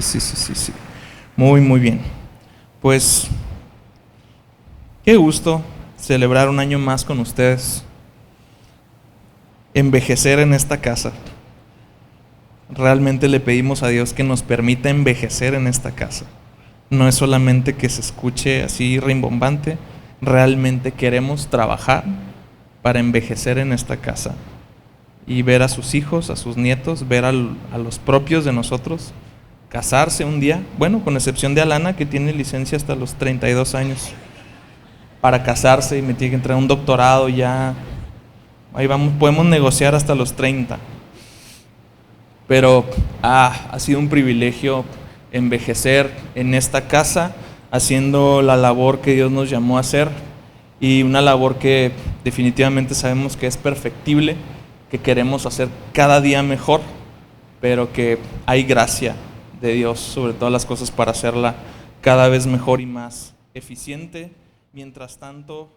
Sí. Muy, muy bien. Pues, qué gusto celebrar un año más con ustedes. Envejecer en esta casa. Realmente le pedimos a Dios que nos permita envejecer en esta casa. No es solamente que se escuche así rimbombante. Realmente queremos trabajar para envejecer en esta casa y ver a sus hijos, a sus nietos, ver a los propios de nosotros casarse un día, bueno, con excepción de Alana, que tiene licencia hasta los 32 años para casarse y me tiene que entrar un doctorado ya. Ahí vamos, podemos negociar hasta los 30. Pero ha sido un privilegio envejecer en esta casa, haciendo la labor que Dios nos llamó a hacer, y una labor que definitivamente sabemos que es perfectible, que queremos hacer cada día mejor, pero que hay gracia de Dios sobre todas las cosas para hacerla cada vez mejor y más eficiente. Mientras tanto,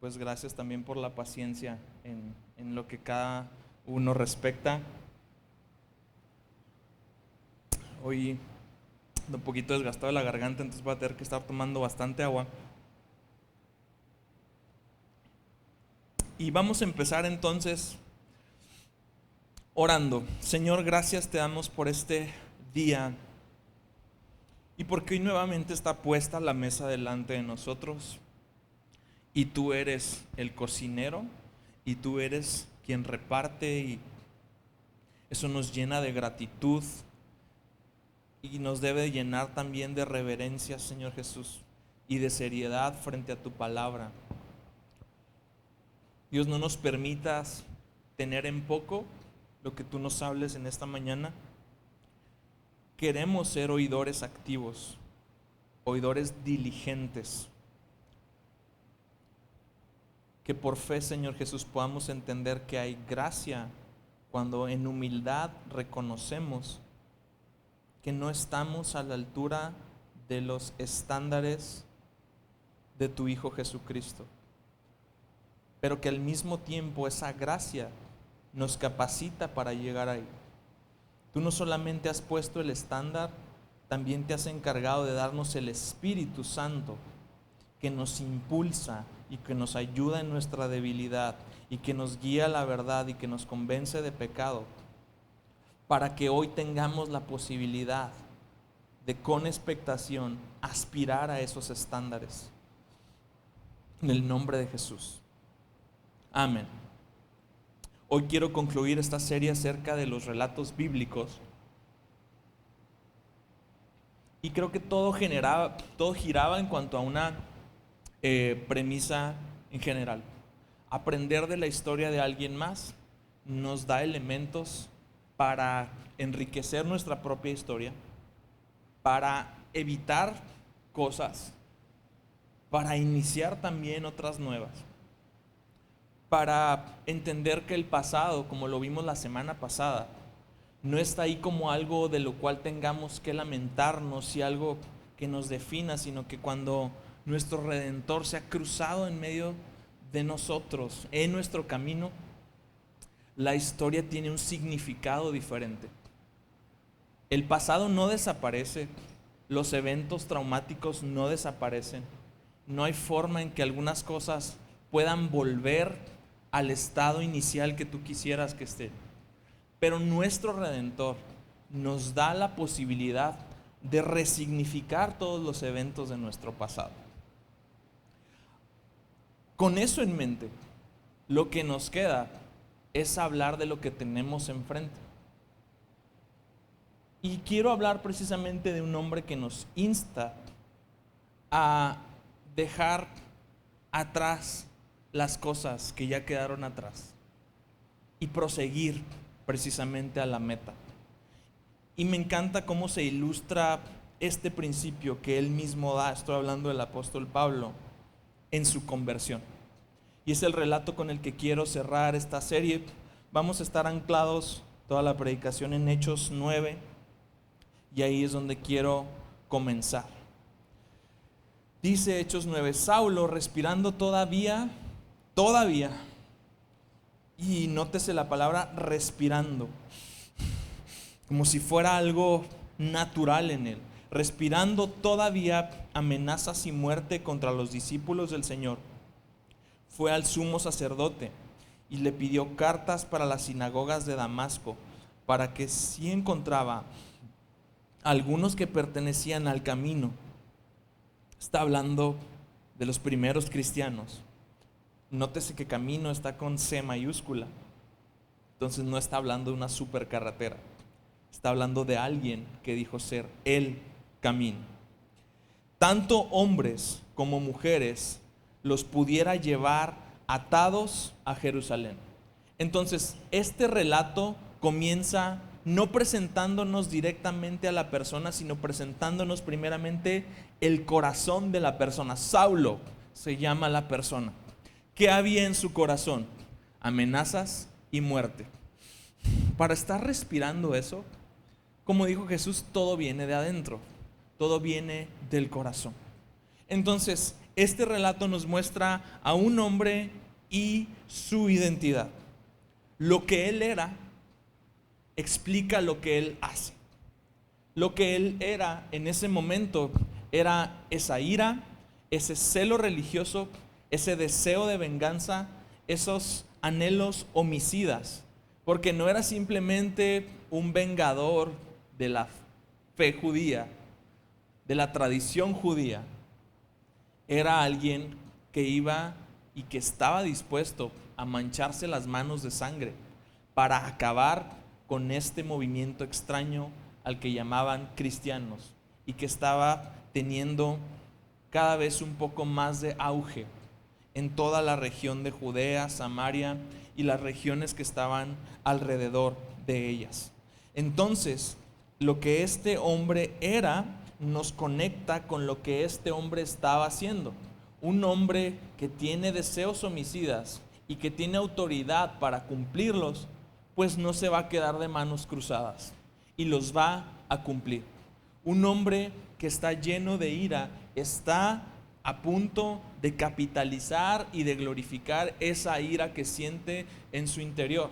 pues gracias también por la paciencia en lo que cada uno respecta. Hoy un poquito desgastado de la garganta, entonces voy a tener que estar tomando bastante agua. Y vamos a empezar entonces orando. Señor, gracias te damos por este día y porque hoy nuevamente está puesta la mesa delante de nosotros y tú eres el cocinero y tú eres quien reparte, y eso nos llena de gratitud y nos debe llenar también de reverencia, Señor Jesús, y de seriedad frente a tu palabra. Dios, no nos permitas tener en poco lo que tú nos hables en esta mañana. Queremos ser oidores activos, oidores diligentes. Que por fe, Señor Jesús, podamos entender que hay gracia cuando en humildad reconocemos que no estamos a la altura de los estándares de tu Hijo Jesucristo, pero que al mismo tiempo esa gracia nos capacita para llegar ahí. Tú no solamente has puesto el estándar, también te has encargado de darnos el Espíritu Santo, que nos impulsa y que nos ayuda en nuestra debilidad y que nos guía a la verdad y que nos convence de pecado, para que hoy tengamos la posibilidad de, con expectación, aspirar a esos estándares. En el nombre de Jesús. Amén. Hoy quiero concluir esta serie acerca de los relatos bíblicos. Y creo que todo giraba en cuanto a una premisa en general. Aprender de la historia de alguien más nos da elementos para enriquecer nuestra propia historia, para evitar cosas, para iniciar también otras nuevas, para entender que el pasado, como lo vimos la semana pasada, no está ahí como algo de lo cual tengamos que lamentarnos y algo que nos defina, sino que cuando nuestro Redentor se ha cruzado en medio de nosotros, en nuestro camino, la historia tiene un significado diferente. El pasado no desaparece, los eventos traumáticos no desaparecen, no hay forma en que algunas cosas puedan volver al estado inicial que tú quisieras que esté. Pero nuestro Redentor nos da la posibilidad de resignificar todos los eventos de nuestro pasado. Con eso en mente, lo que nos queda es hablar de lo que tenemos enfrente. Y quiero hablar precisamente de un hombre que nos insta a dejar atrás las cosas que ya quedaron atrás y proseguir precisamente a la meta. Y me encanta cómo se ilustra este principio que él mismo da. Estoy hablando del apóstol Pablo en su conversión. Y es el relato con el que quiero cerrar esta serie. Vamos a estar anclados toda la predicación en Hechos 9, y ahí es donde quiero comenzar. Dice Hechos 9: Saulo, respirando todavía, y nótese la palabra respirando, como si fuera algo natural en él, respirando todavía amenazas y muerte contra los discípulos del Señor, fue al sumo sacerdote y le pidió cartas para las sinagogas de Damasco, para que si encontraba algunos que pertenecían al camino. Está hablando de los primeros cristianos. Nótese que camino está con C mayúscula. Entonces no está hablando de una supercarretera. Está hablando de alguien que dijo ser el camino. Tanto hombres como mujeres los pudiera llevar atados a Jerusalén. Entonces, este relato comienza no presentándonos directamente a la persona, sino presentándonos primeramente el corazón de la persona. Saulo se llama la persona. ¿Qué había en su corazón? Amenazas y muerte. Para estar respirando eso, como dijo Jesús, todo viene de adentro, todo viene del corazón. Entonces, este relato nos muestra a un hombre y su identidad. Lo que él era explica lo que él hace. Lo que él era en ese momento era esa ira, ese celo religioso, ese deseo de venganza, esos anhelos homicidas, porque no era simplemente un vengador de la fe judía, de la tradición judía. Era alguien que iba y que estaba dispuesto a mancharse las manos de sangre para acabar con este movimiento extraño al que llamaban cristianos y que estaba teniendo cada vez un poco más de auge en toda la región de Judea, Samaria y las regiones que estaban alrededor de ellas. Entonces, lo que este hombre era nos conecta con lo que este hombre estaba haciendo. Un hombre que tiene deseos homicidas y que tiene autoridad para cumplirlos, pues no se va a quedar de manos cruzadas y los va a cumplir. Un hombre que está lleno de ira está a punto de capitalizar y de glorificar esa ira que siente en su interior.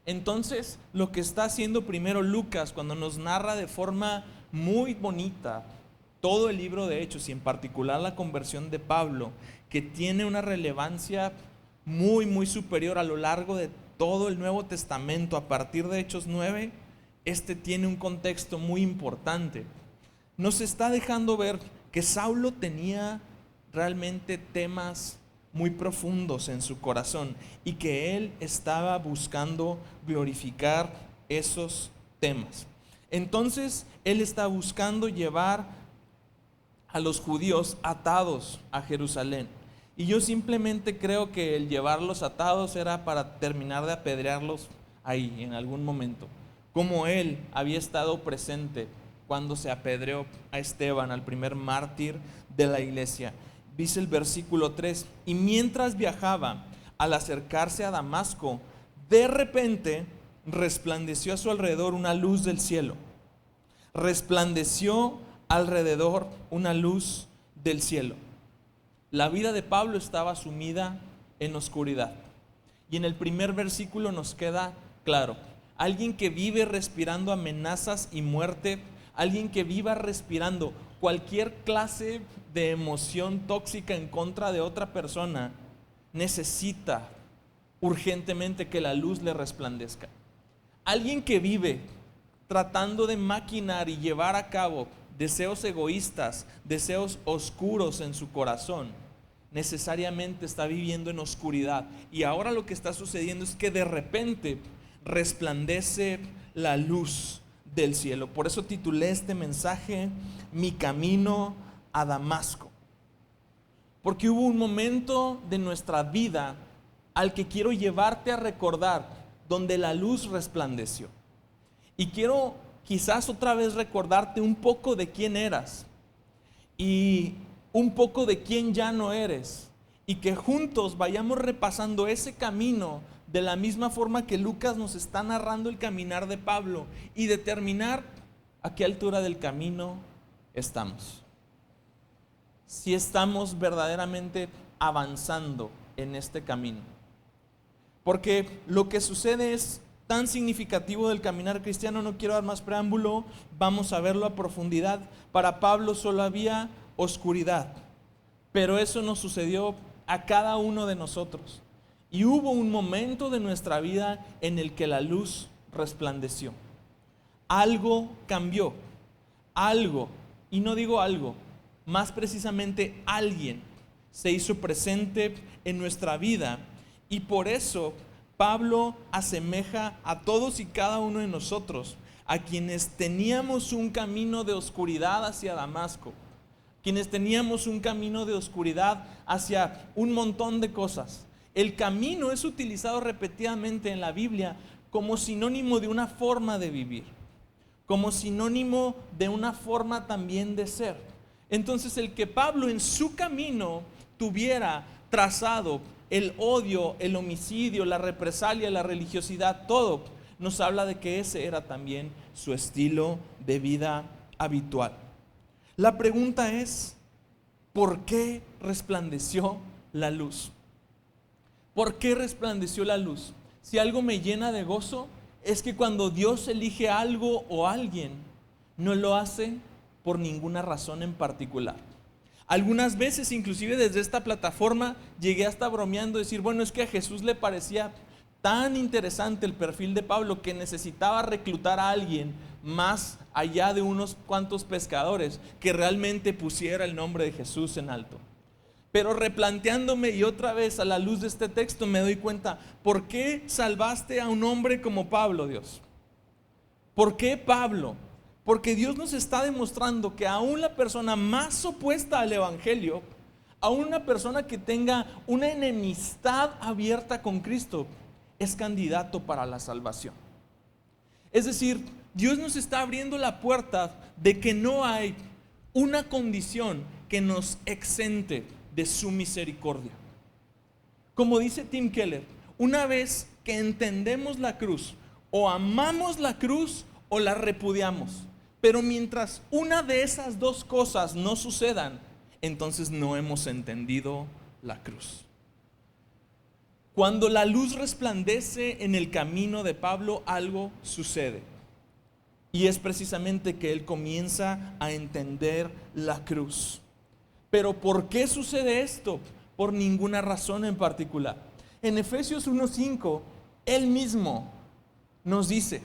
Entonces, lo que está haciendo primero Lucas cuando nos narra de forma muy bonita todo el libro de Hechos y en particular la conversión de Pablo, que tiene una relevancia muy, muy superior a lo largo de todo el Nuevo Testamento, a partir de Hechos 9, este tiene un contexto muy importante. Nos está dejando ver que Saulo tenía realmente temas muy profundos en su corazón y que él estaba buscando glorificar esos temas. Entonces, él está buscando llevar a los judíos atados a Jerusalén. Y yo simplemente creo que el llevarlos atados era para terminar de apedrearlos ahí en algún momento, como él había estado presente cuando se apedreó a Esteban, al primer mártir de la iglesia. Dice el versículo 3, y mientras viajaba, al acercarse a Damasco, de repente resplandeció a su alrededor una luz del cielo. Resplandeció alrededor una luz del cielo. La vida de Pablo estaba sumida en oscuridad. Y en el primer versículo nos queda claro, alguien que vive respirando amenazas y muerte, alguien que viva respirando cualquier clase de emoción tóxica en contra de otra persona, necesita urgentemente que la luz le resplandezca. Alguien que vive tratando de maquinar y llevar a cabo deseos egoístas, deseos oscuros en su corazón, necesariamente está viviendo en oscuridad. Y ahora lo que está sucediendo es que de repente resplandece la luz del cielo. Por eso titulé este mensaje Mi camino a Damasco. Porque hubo un momento de nuestra vida al que quiero llevarte a recordar, donde la luz resplandeció. Y quiero quizás otra vez recordarte un poco de quién eras y un poco de quién ya no eres, y que juntos vayamos repasando ese camino de la misma forma que Lucas nos está narrando el caminar de Pablo y determinar a qué altura del camino estamos. Si estamos verdaderamente avanzando en este camino. Porque lo que sucede es tan significativo del caminar cristiano. No quiero dar más preámbulo, vamos a verlo a profundidad. Para Pablo solo había oscuridad, pero eso nos sucedió a cada uno de nosotros. Y hubo un momento de nuestra vida en el que la luz resplandeció. Algo cambió, algo, y no digo algo, más precisamente alguien se hizo presente en nuestra vida, y por eso Pablo asemeja a todos y cada uno de nosotros, a quienes teníamos un camino de oscuridad hacia Damasco, quienes teníamos un camino de oscuridad hacia un montón de cosas. El camino es utilizado repetidamente en la Biblia como sinónimo de una forma de vivir, como sinónimo de una forma también de ser. Entonces, el que Pablo en su camino tuviera trazado el odio, el homicidio, la represalia, la religiosidad, todo, nos habla de que ese era también su estilo de vida habitual. La pregunta es, ¿por qué resplandeció la luz? ¿Por qué resplandeció la luz? Si algo me llena de gozo, es que cuando Dios elige algo o alguien, no lo hace por ninguna razón en particular. Algunas veces, inclusive desde esta plataforma, llegué hasta bromeando, decir, bueno, es que a Jesús le parecía tan interesante el perfil de Pablo que necesitaba reclutar a alguien más allá de unos cuantos pescadores que realmente pusiera el nombre de Jesús en alto. Pero replanteándome y otra vez a la luz de este texto me doy cuenta, ¿por qué salvaste a un hombre como Pablo, Dios? ¿Por qué Pablo? Porque Dios nos está demostrando que aún la persona más opuesta al evangelio, aún una persona que tenga una enemistad abierta con Cristo, es candidato para la salvación. Es decir, Dios nos está abriendo la puerta de que no hay una condición que nos exente de su misericordia. Como dice Tim Keller, una vez que entendemos la cruz, o amamos la cruz o la repudiamos. Pero mientras una de esas dos cosas no sucedan, entonces no hemos entendido la cruz. Cuando la luz resplandece en el camino de Pablo, algo sucede. Y es precisamente que él comienza a entender la cruz. Pero ¿por qué sucede esto? Por ninguna razón en particular. En Efesios 1:5, él mismo nos dice,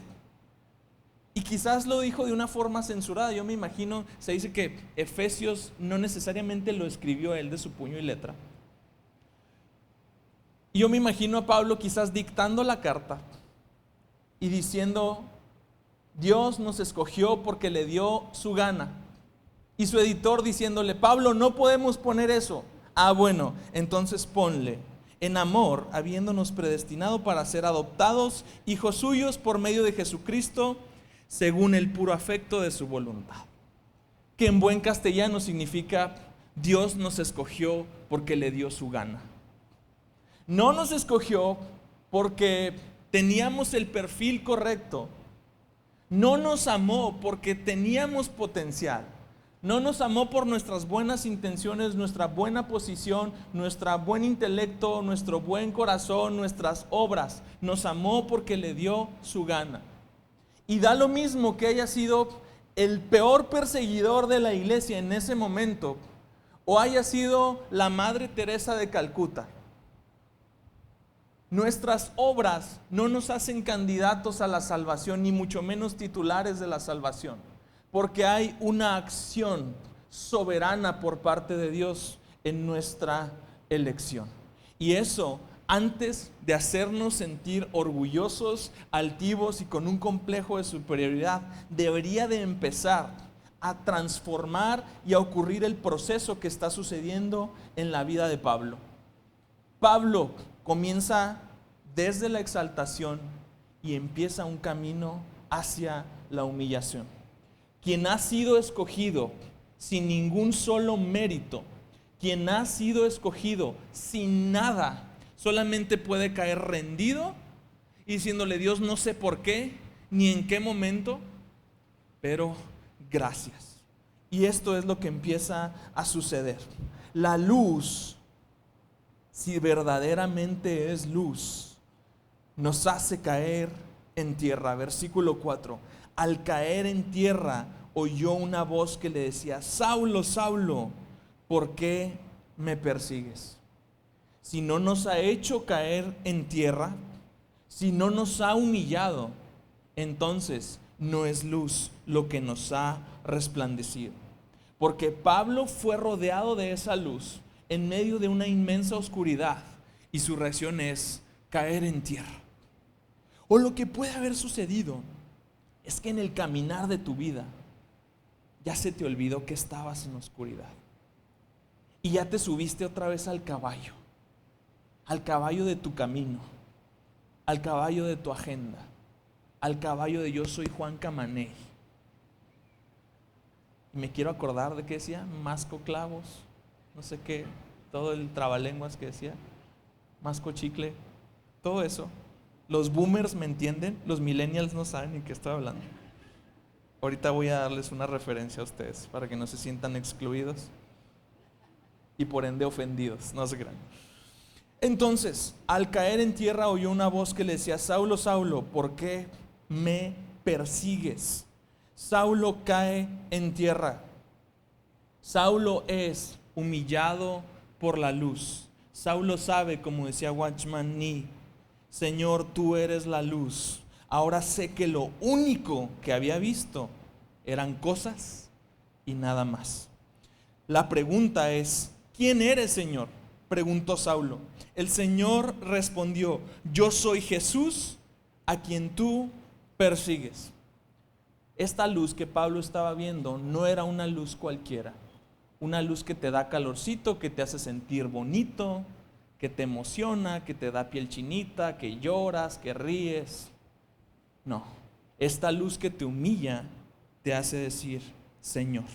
y quizás lo dijo de una forma censurada, yo me imagino, se dice que Efesios no necesariamente lo escribió él de su puño y letra. Y yo me imagino a Pablo quizás dictando la carta y diciendo, Dios nos escogió porque le dio su gana. Y su editor diciéndole, Pablo, no podemos poner eso. Ah, bueno, entonces ponle, en amor, habiéndonos predestinado para ser adoptados hijos suyos por medio de Jesucristo, según el puro afecto de su voluntad. Que en buen castellano significa, Dios nos escogió porque le dio su gana. No nos escogió porque teníamos el perfil correcto. No nos amó porque teníamos potencial. No nos amó por nuestras buenas intenciones, nuestra buena posición, nuestro buen intelecto, nuestro buen corazón, nuestras obras. Nos amó porque le dio su gana. Y da lo mismo que haya sido el peor perseguidor de la iglesia en ese momento, o haya sido la Madre Teresa de Calcuta. Nuestras obras no nos hacen candidatos a la salvación, ni mucho menos titulares de la salvación. Porque hay una acción soberana por parte de Dios en nuestra elección. Y eso, antes de hacernos sentir orgullosos, altivos y con un complejo de superioridad, debería de empezar a transformar y a ocurrir el proceso que está sucediendo en la vida de Pablo. Pablo comienza desde la exaltación y empieza un camino hacia la humillación. Quien ha sido escogido sin ningún solo mérito, quien ha sido escogido sin nada, solamente puede caer rendido y diciéndole, Dios, no sé por qué, ni en qué momento, pero gracias. Y esto es lo que empieza a suceder. La luz, si verdaderamente es luz, nos hace caer en tierra. Versículo 4. Al caer en tierra, oyó una voz que le decía: Saulo, Saulo, ¿por qué me persigues? Si no nos ha hecho caer en tierra, si no nos ha humillado, entonces no es luz lo que nos ha resplandecido. Porque Pablo fue rodeado de esa luz en medio de una inmensa oscuridad, y su reacción es caer en tierra. O lo que puede haber sucedido es que en el caminar de tu vida ya se te olvidó que estabas en oscuridad y ya te subiste otra vez al caballo de tu camino, al caballo de tu agenda, al caballo de yo soy Juan Camaney. Y me quiero acordar de qué decía, masco clavos, no sé qué, todo el trabalenguas que decía, masco chicle, todo eso. Los boomers me entienden, los millennials no saben ni qué estoy hablando. Ahorita voy a darles una referencia a ustedes para que no se sientan excluidos y por ende ofendidos, no se crean. Entonces, al caer en tierra oyó una voz que le decía: Saulo, Saulo, ¿por qué me persigues? Saulo cae en tierra. Saulo es humillado por la luz. Saulo sabe, como decía Watchman Nee: Señor, tú eres la luz. Ahora sé que lo único que había visto eran cosas y nada más. La pregunta es: ¿quién eres, Señor?, preguntó Saulo. El Señor respondió: yo soy Jesús, a quien tú persigues. Esta luz que Pablo estaba viendo no era una luz cualquiera, una luz que te da calorcito, que te hace sentir bonito, que te emociona, que te da piel chinita, que lloras, que ríes. No, esta luz que te humilla te hace decir Señor.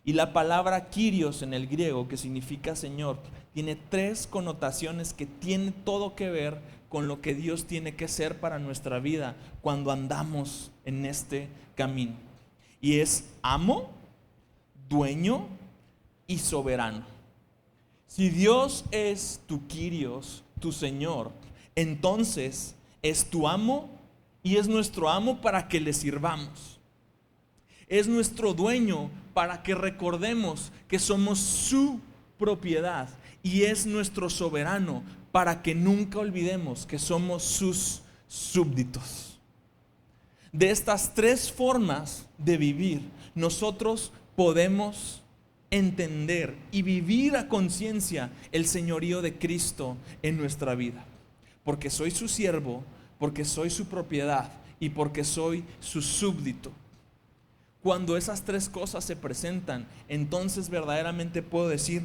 Y la palabra Kyrios en el griego, que significa Señor, tiene tres connotaciones que tienen todo que ver con lo que Dios tiene que ser para nuestra vida cuando andamos en este camino. Y es amo, dueño y soberano. Si Dios es tu Kyrios, tu Señor, entonces es tu amo y es nuestro amo para que le sirvamos. Es nuestro dueño para que recordemos que somos su propiedad, y es nuestro soberano para que nunca olvidemos que somos sus súbditos. De estas tres formas de vivir, nosotros podemos entender y vivir a conciencia el señorío de Cristo en nuestra vida. Porque soy su siervo, porque soy su propiedad y porque soy su súbdito. Cuando esas tres cosas se presentan, entonces verdaderamente puedo decir: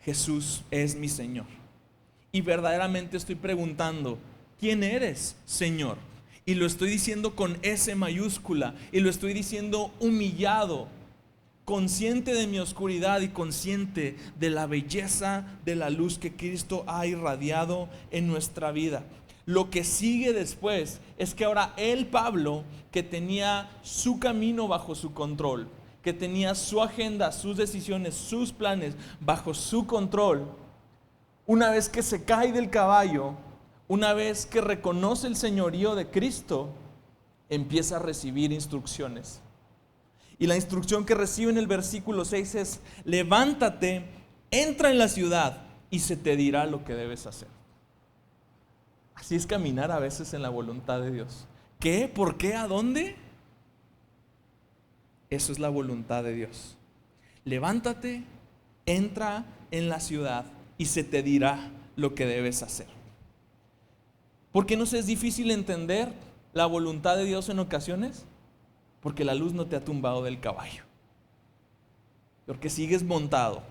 Jesús es mi Señor. Y verdaderamente estoy preguntando: ¿quién eres, Señor? Y lo estoy diciendo con S mayúscula, y lo estoy diciendo humillado, consciente de mi oscuridad y consciente de la belleza de la luz que Cristo ha irradiado en nuestra vida. Lo que sigue después es que ahora él, Pablo, que tenía su camino bajo su control, que tenía su agenda, sus decisiones, sus planes bajo su control, una vez que se cae del caballo, una vez que reconoce el señorío de Cristo, empieza a recibir instrucciones. Y la instrucción que recibe en el versículo 6 es: levántate, entra en la ciudad y se te dirá lo que debes hacer. Así es caminar a veces en la voluntad de Dios. ¿Qué? ¿Por qué? ¿A dónde? Eso es la voluntad de Dios. Levántate, entra en la ciudad y se te dirá lo que debes hacer. ¿Por qué nos es difícil entender la voluntad de Dios en ocasiones? Porque la luz no te ha tumbado del caballo. Porque sigues montado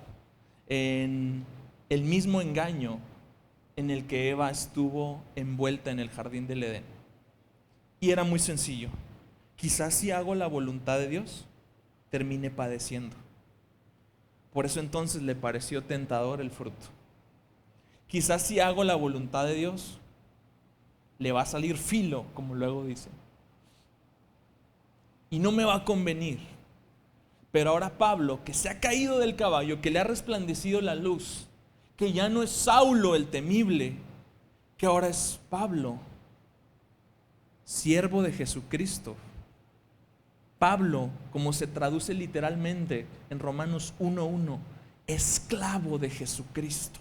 en el mismo engaño en el que Eva estuvo envuelta en el jardín del Edén. Y era muy sencillo: quizás si hago la voluntad de Dios, termine padeciendo. Por eso entonces le pareció tentador el fruto. Quizás si hago la voluntad de Dios, le va a salir filo, como luego dice, y no me va a convenir. Pero ahora Pablo, que se ha caído del caballo, que le ha resplandecido la luz, que ya no es Saulo el temible, que ahora es Pablo, siervo de Jesucristo. Pablo, como se traduce literalmente en Romanos 1:1, esclavo de Jesucristo.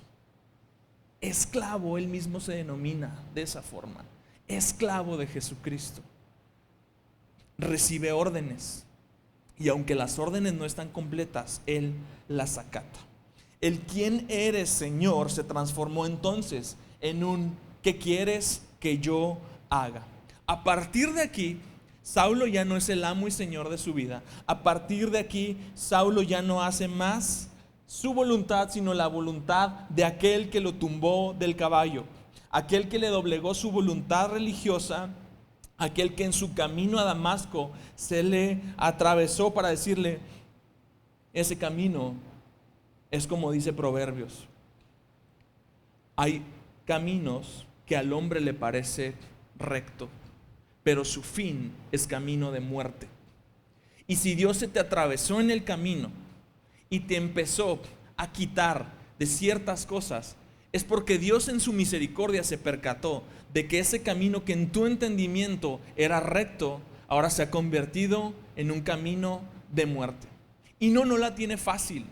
Esclavo, él mismo se denomina de esa forma, esclavo de Jesucristo. Recibe órdenes, y aunque las órdenes no están completas, él las acata. El quién eres, Señor, se transformó entonces en un ¿qué quieres que yo haga? A partir de aquí, Saulo ya no es el amo y señor de su vida. A partir de aquí, Saulo ya no hace más su voluntad, sino la voluntad de aquel que lo tumbó del caballo, aquel que le doblegó su voluntad religiosa, aquel que en su camino a Damasco se le atravesó para decirle, ese camino es como dice Proverbios, hay caminos que al hombre le parece recto, pero su fin es camino de muerte. Y si Dios se te atravesó en el camino y te empezó a quitar de ciertas cosas, es porque Dios en su misericordia se percató de que ese camino que en tu entendimiento era recto, ahora se ha convertido en un camino de muerte. Y no la tiene fácil,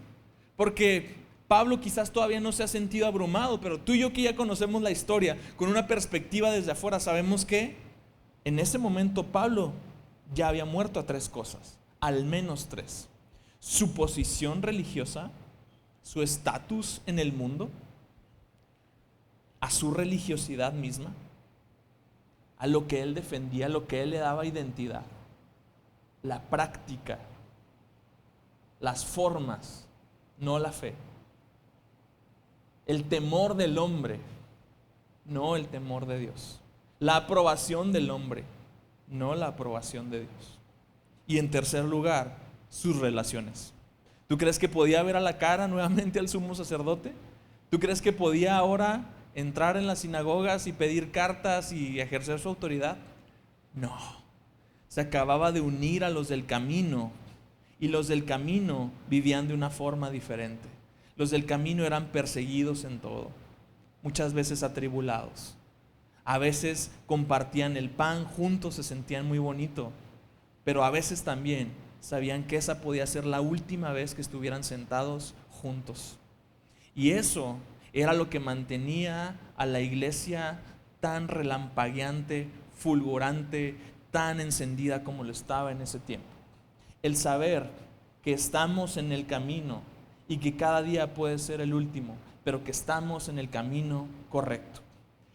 porque Pablo quizás todavía no se ha sentido abrumado, pero tú y yo que ya conocemos la historia con una perspectiva desde afuera, sabemos que en ese momento Pablo ya había muerto a 3 cosas, al menos 3. Su posición religiosa, su estatus en el mundo, a su religiosidad misma, a lo que él defendía, a lo que él le daba identidad, la práctica, las formas, no la fe, el temor del hombre, no el temor de Dios, la aprobación del hombre, no la aprobación de Dios. Y en tercer lugar, sus relaciones. ¿Tú crees que podía ver a la cara nuevamente al sumo sacerdote? ¿Tú crees que podía ahora entrar en las sinagogas y pedir cartas y ejercer su autoridad? No. Se acababa de unir a los del camino, y los del camino vivían de una forma diferente. Los del camino eran perseguidos en todo, muchas veces atribulados. A veces compartían el pan juntos, se sentían muy bonito, pero a veces también sabían que esa podía ser la última vez que estuvieran sentados juntos. Y eso era lo que mantenía a la iglesia tan relampagueante, fulgurante, tan encendida como lo estaba en ese tiempo. El saber que estamos en el camino y que cada día puede ser el último, pero que estamos en el camino correcto.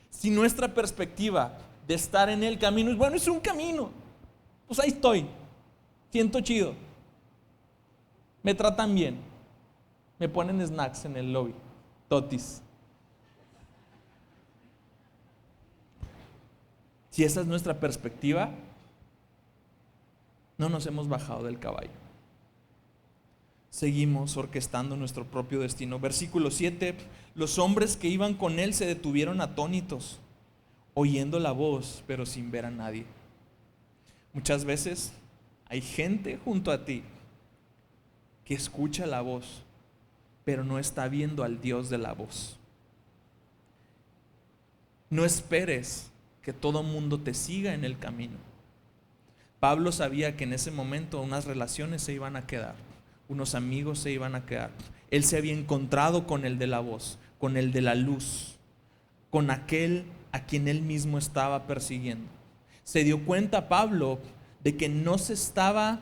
Si nuestra perspectiva de estar en el camino es, bueno, es un camino, pues ahí estoy, siento chido, me tratan bien, me ponen snacks en el lobby, totis. Si esa es nuestra perspectiva, no nos hemos bajado del caballo. Seguimos orquestando nuestro propio destino. Versículo 7, los hombres que iban con él se detuvieron atónitos, oyendo la voz, pero sin ver a nadie. Muchas veces hay gente junto a ti que escucha la voz, pero no está viendo al Dios de la voz. No esperes que todo mundo te siga en el camino. Pablo sabía que en ese momento unas relaciones se iban a quedar, unos amigos se iban a quedar. Él se había encontrado con el de la voz, con el de la luz, con aquel a quien él mismo estaba persiguiendo. Se dio cuenta Pablo de que no se estaba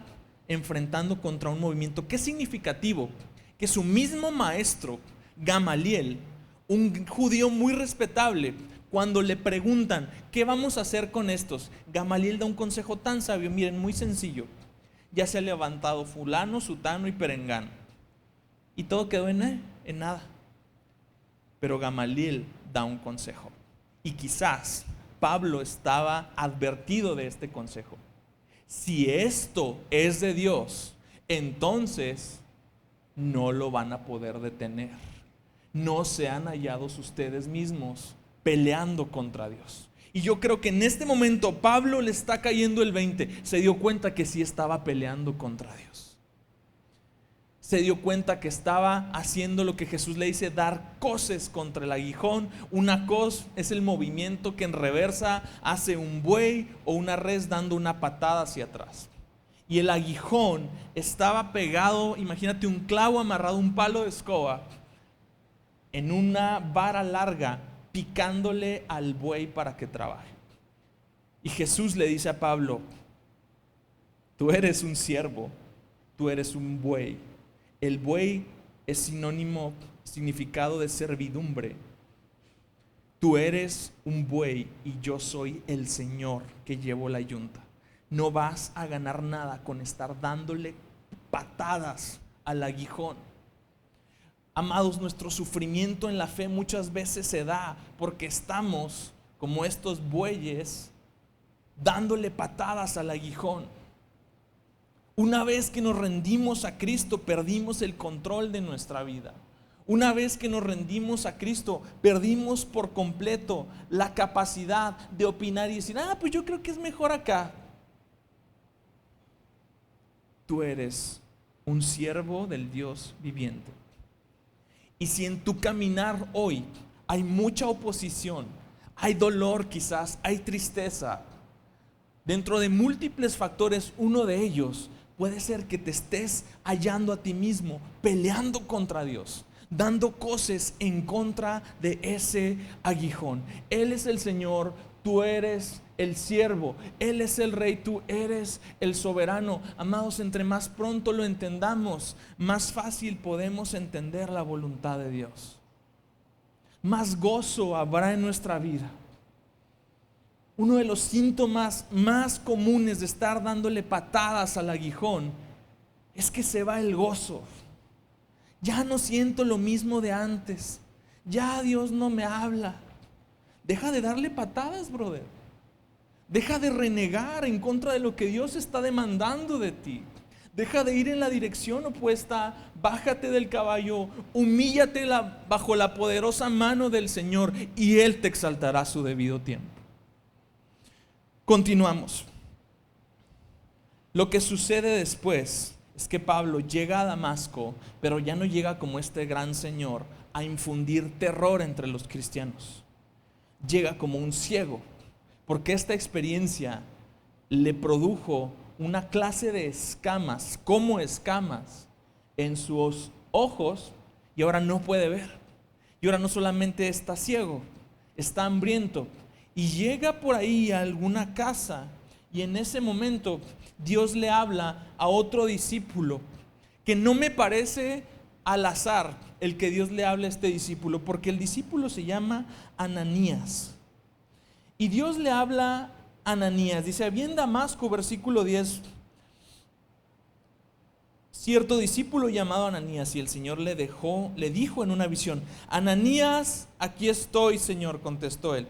enfrentando contra un movimiento. Qué significativo que su mismo maestro, Gamaliel, un judío muy respetable, cuando le preguntan, ¿qué vamos a hacer con estos? Gamaliel da un consejo tan sabio, miren, muy sencillo. Ya se ha levantado fulano, sutano y perengano, y todo quedó en nada. Pero Gamaliel da un consejo, y quizás Pablo estaba advertido de este consejo. Si esto es de Dios, entonces no lo van a poder detener. No sean hallados ustedes mismos peleando contra Dios. Y yo creo que en este momento Pablo le está cayendo el 20. Se dio cuenta que sí estaba peleando contra Dios. se dio cuenta que estaba haciendo lo que Jesús le dice, dar coces contra el aguijón. Una coz es el movimiento que en reversa hace un buey o una res dando una patada hacia atrás. Y el aguijón estaba pegado, imagínate un clavo amarrado a un palo de escoba en una vara larga, picándole al buey para que trabaje. Y Jesús le dice a Pablo, tú eres un siervo, tú eres un buey. El buey es significado de servidumbre. Tú eres un buey y yo soy el Señor que llevo la yunta. No vas a ganar nada con estar dándole patadas al aguijón. Amados, nuestro sufrimiento en la fe muchas veces se da porque estamos como estos bueyes dándole patadas al aguijón. Una vez que nos rendimos a Cristo, perdimos el control de nuestra vida. Una vez que nos rendimos a Cristo, perdimos por completo la capacidad de opinar y decir, pues yo creo que es mejor acá. Tú eres un siervo del Dios viviente. Y si en tu caminar hoy hay mucha oposición, hay dolor quizás, hay tristeza, dentro de múltiples factores, uno de ellos puede ser que te estés hallando a ti mismo, peleando contra Dios, dando coces en contra de ese aguijón. Él es el Señor, tú eres el siervo, Él es el Rey, tú eres el soberano. Amados, entre más pronto lo entendamos, más fácil podemos entender la voluntad de Dios. Más gozo habrá en nuestra vida. Uno de los síntomas más comunes de estar dándole patadas al aguijón es que se va el gozo. Ya no siento lo mismo de antes. Ya Dios no me habla. Deja de darle patadas, brother. Deja de renegar en contra de lo que Dios está demandando de ti. Deja de ir en la dirección opuesta. Bájate del caballo. Humíllate bajo la poderosa mano del Señor y Él te exaltará a su debido tiempo. Continuamos. Lo que sucede después es que Pablo llega a Damasco, pero ya no llega como este gran señor a infundir terror entre los cristianos. Llega como un ciego, porque esta experiencia le produjo una clase de escamas, como escamas, en sus ojos, y ahora no puede ver. Y ahora no solamente está ciego, está hambriento. Y llega por ahí a alguna casa y en ese momento Dios le habla a otro discípulo, que no me parece al azar el que Dios le hable a este discípulo, porque el discípulo se llama Ananías. Y Dios le habla a Ananías, dice, había en Damasco, versículo 10, cierto discípulo llamado Ananías, y el Señor le dijo en una visión, Ananías, aquí estoy, Señor, contestó él.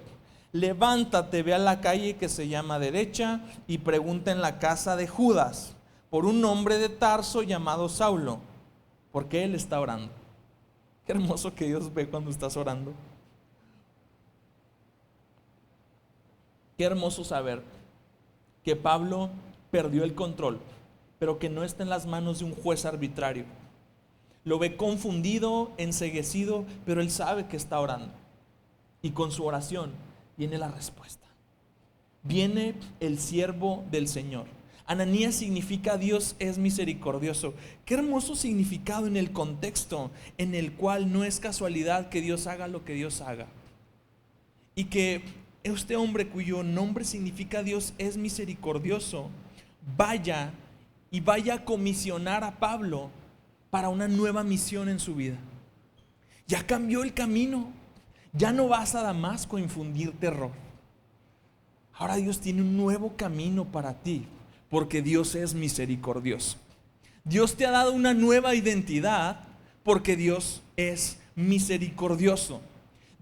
Levántate, ve a la calle que se llama Derecha y pregunta en la casa de Judas por un hombre de Tarso llamado Saulo, porque él está orando. Qué hermoso que Dios ve cuando estás orando. Qué hermoso saber que Pablo perdió el control, pero que no está en las manos de un juez arbitrario. Lo ve confundido, enceguecido, pero él sabe que está orando. Y con su oración viene la respuesta. Viene el siervo del Señor. Ananías significa Dios es misericordioso. Qué hermoso significado en el contexto en el cual no es casualidad que Dios haga lo que Dios haga. Y que este hombre cuyo nombre significa Dios es misericordioso, vaya a comisionar a Pablo para una nueva misión en su vida. Ya cambió el camino. Ya no vas a Damasco a infundir terror. Ahora Dios tiene un nuevo camino para ti, porque Dios es misericordioso. Dios te ha dado una nueva identidad, porque Dios es misericordioso.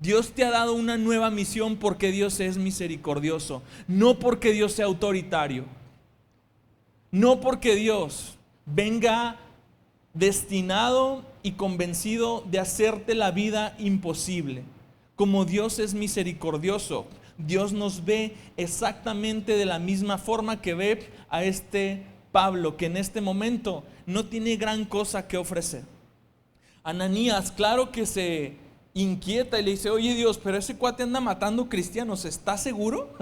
Dios te ha dado una nueva misión, porque Dios es misericordioso. No porque Dios sea autoritario. No porque Dios venga destinado y convencido de hacerte la vida imposible. Como Dios es misericordioso, Dios nos ve exactamente de la misma forma que ve a este Pablo, que en este momento no tiene gran cosa que ofrecer. Ananías, claro que se inquieta y le dice: oye Dios, pero ese cuate anda matando cristianos, ¿estás seguro?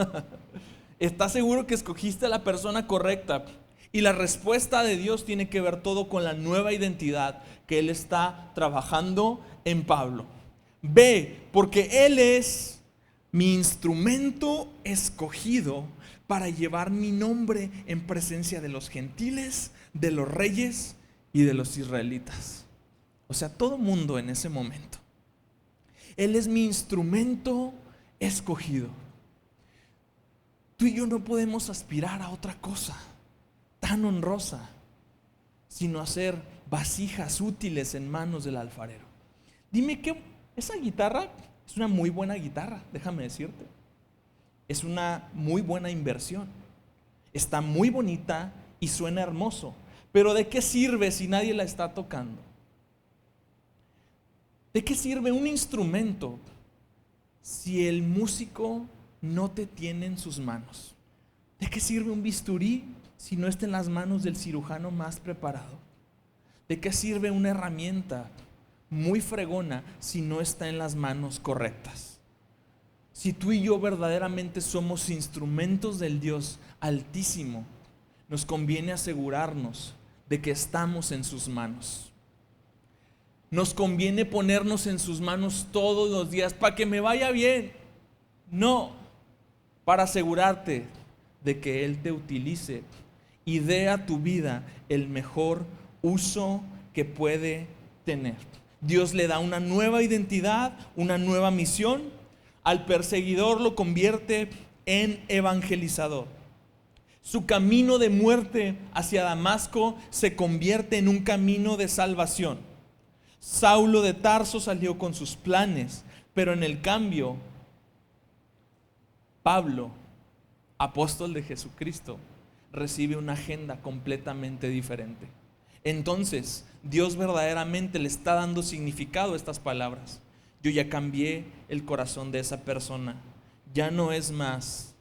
¿Estás seguro que escogiste a la persona correcta? Y la respuesta de Dios tiene que ver todo con la nueva identidad que Él está trabajando en Pablo. Ve, porque Él es mi instrumento escogido para llevar mi nombre en presencia de los gentiles, de los reyes y de los israelitas. O sea, todo mundo en ese momento. Él es mi instrumento escogido. Tú y yo no podemos aspirar a otra cosa tan honrosa, sino hacer vasijas útiles en manos del alfarero. Dime que esa guitarra es una muy buena guitarra, déjame decirte. Es una muy buena inversión. Está muy bonita y suena hermoso. Pero ¿de qué sirve si nadie la está tocando? ¿De qué sirve un instrumento si el músico no te tiene en sus manos? ¿De qué sirve un bisturí si no está en las manos del cirujano más preparado? ¿De qué sirve una herramienta muy fregona si no está en las manos correctas? Si tú y yo verdaderamente somos instrumentos del Dios Altísimo, nos conviene asegurarnos de que estamos en sus manos. Nos conviene ponernos en sus manos todos los días para que me vaya bien. No, para asegurarte de que Él te utilice y dé a tu vida el mejor uso que puede tener. Dios le da una nueva identidad, una nueva misión. Al perseguidor lo convierte en evangelizador. Su camino de muerte hacia Damasco se convierte en un camino de salvación. Saulo de Tarso salió con sus planes, pero en el cambio, Pablo, apóstol de Jesucristo, recibe una agenda completamente diferente. Entonces, Dios verdaderamente le está dando significado a estas palabras. Yo ya cambié el corazón de esa persona. Ya no es más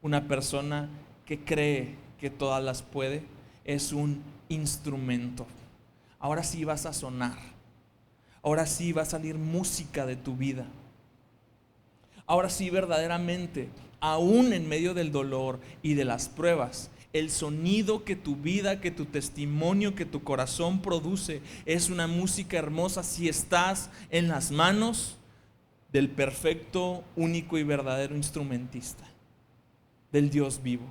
una persona que cree que todas las puede. Es un instrumento. Ahora sí vas a sonar. Ahora sí va a salir música de tu vida. Ahora sí verdaderamente, aún en medio del dolor y de las pruebas, el sonido que tu vida, que tu testimonio, que tu corazón produce es una música hermosa si estás en las manos del perfecto, único y verdadero instrumentista, del Dios vivo.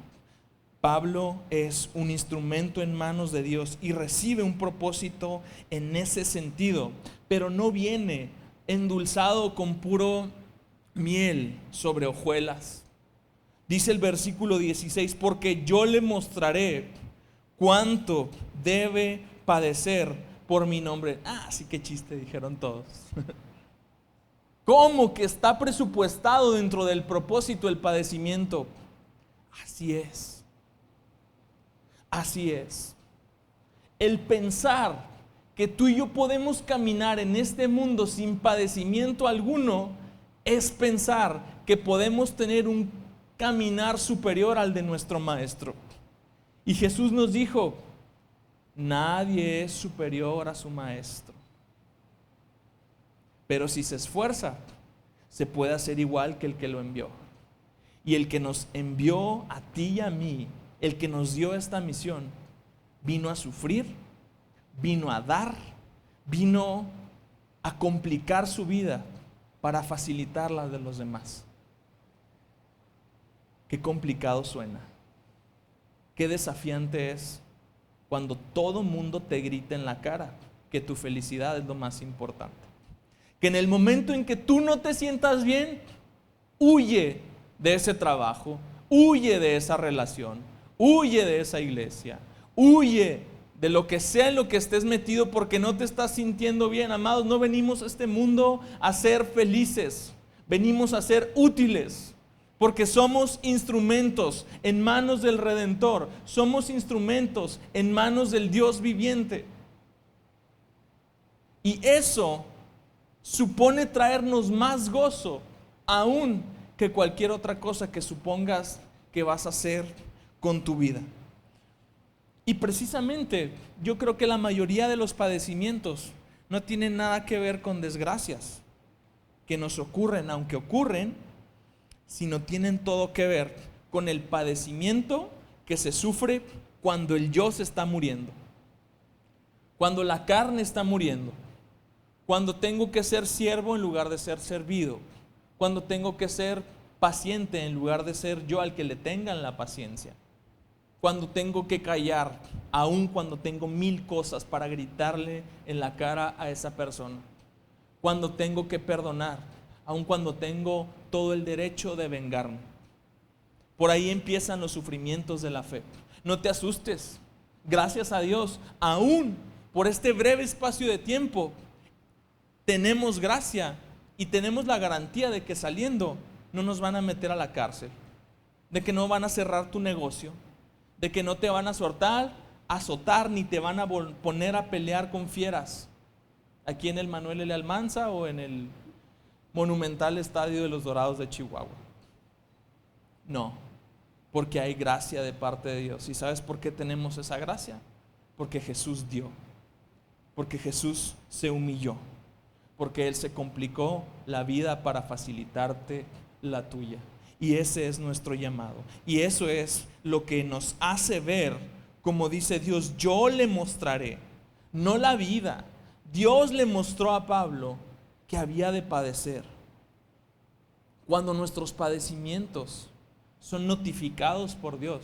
Pablo es un instrumento en manos de Dios y recibe un propósito en ese sentido, pero no viene endulzado con puro miel sobre hojuelas. Dice el versículo 16, porque yo le mostraré cuánto debe padecer por mi nombre. Sí, qué chiste, dijeron todos. ¿Cómo que está presupuestado dentro del propósito el padecimiento? Así es. Así es. El pensar que tú y yo podemos caminar en este mundo sin padecimiento alguno es pensar que podemos tener un caminar superior al de nuestro maestro. Y Jesús nos dijo: nadie es superior a su maestro. Pero si se esfuerza, se puede hacer igual que el que lo envió. Y el que nos envió a ti y a mí, el que nos dio esta misión, vino a sufrir, vino a dar, vino a complicar su vida para facilitar la de los demás. Qué complicado suena. Qué desafiante es cuando todo mundo te grita en la cara que tu felicidad es lo más importante. Que en el momento en que tú no te sientas bien, huye de ese trabajo, huye de esa relación, huye de esa iglesia, huye de lo que sea en lo que estés metido porque no te estás sintiendo bien. Amados, no venimos a este mundo a ser felices, venimos a ser útiles, porque somos instrumentos en manos del Redentor, somos instrumentos en manos del Dios viviente. Y eso supone traernos más gozo aún que cualquier otra cosa que supongas que vas a hacer con tu vida. Y precisamente yo creo que la mayoría de los padecimientos no tienen nada que ver con desgracias que nos ocurren, aunque ocurren, sino tienen todo que ver con el padecimiento que se sufre cuando el yo se está muriendo, cuando la carne está muriendo, cuando tengo que ser siervo en lugar de ser servido, cuando tengo que ser paciente en lugar de ser yo al que le tengan la paciencia, cuando tengo que callar, aun cuando tengo 1000 cosas para gritarle en la cara a esa persona, cuando tengo que perdonar, aun cuando tengo todo el derecho de vengarme. Por ahí empiezan los sufrimientos de la fe. No te asustes, gracias a Dios, aún por este breve espacio de tiempo, tenemos gracia y tenemos la garantía de que saliendo no nos van a meter a la cárcel, de que no van a cerrar tu negocio, de que no te van a azotar ni te van a poner a pelear con fieras aquí en el Manuel L. Almanza o en el monumental Estadio de los Dorados de Chihuahua. No, porque hay gracia de parte de Dios. ¿Y sabes por qué tenemos esa gracia? Porque Jesús dio, porque Jesús se humilló, porque Él se complicó la vida para facilitarte la tuya. Y ese es nuestro llamado. Y eso es lo que nos hace ver, como dice Dios, yo le mostraré, no la vida. Dios le mostró a Pablo que había de padecer. Cuando nuestros padecimientos son notificados por Dios,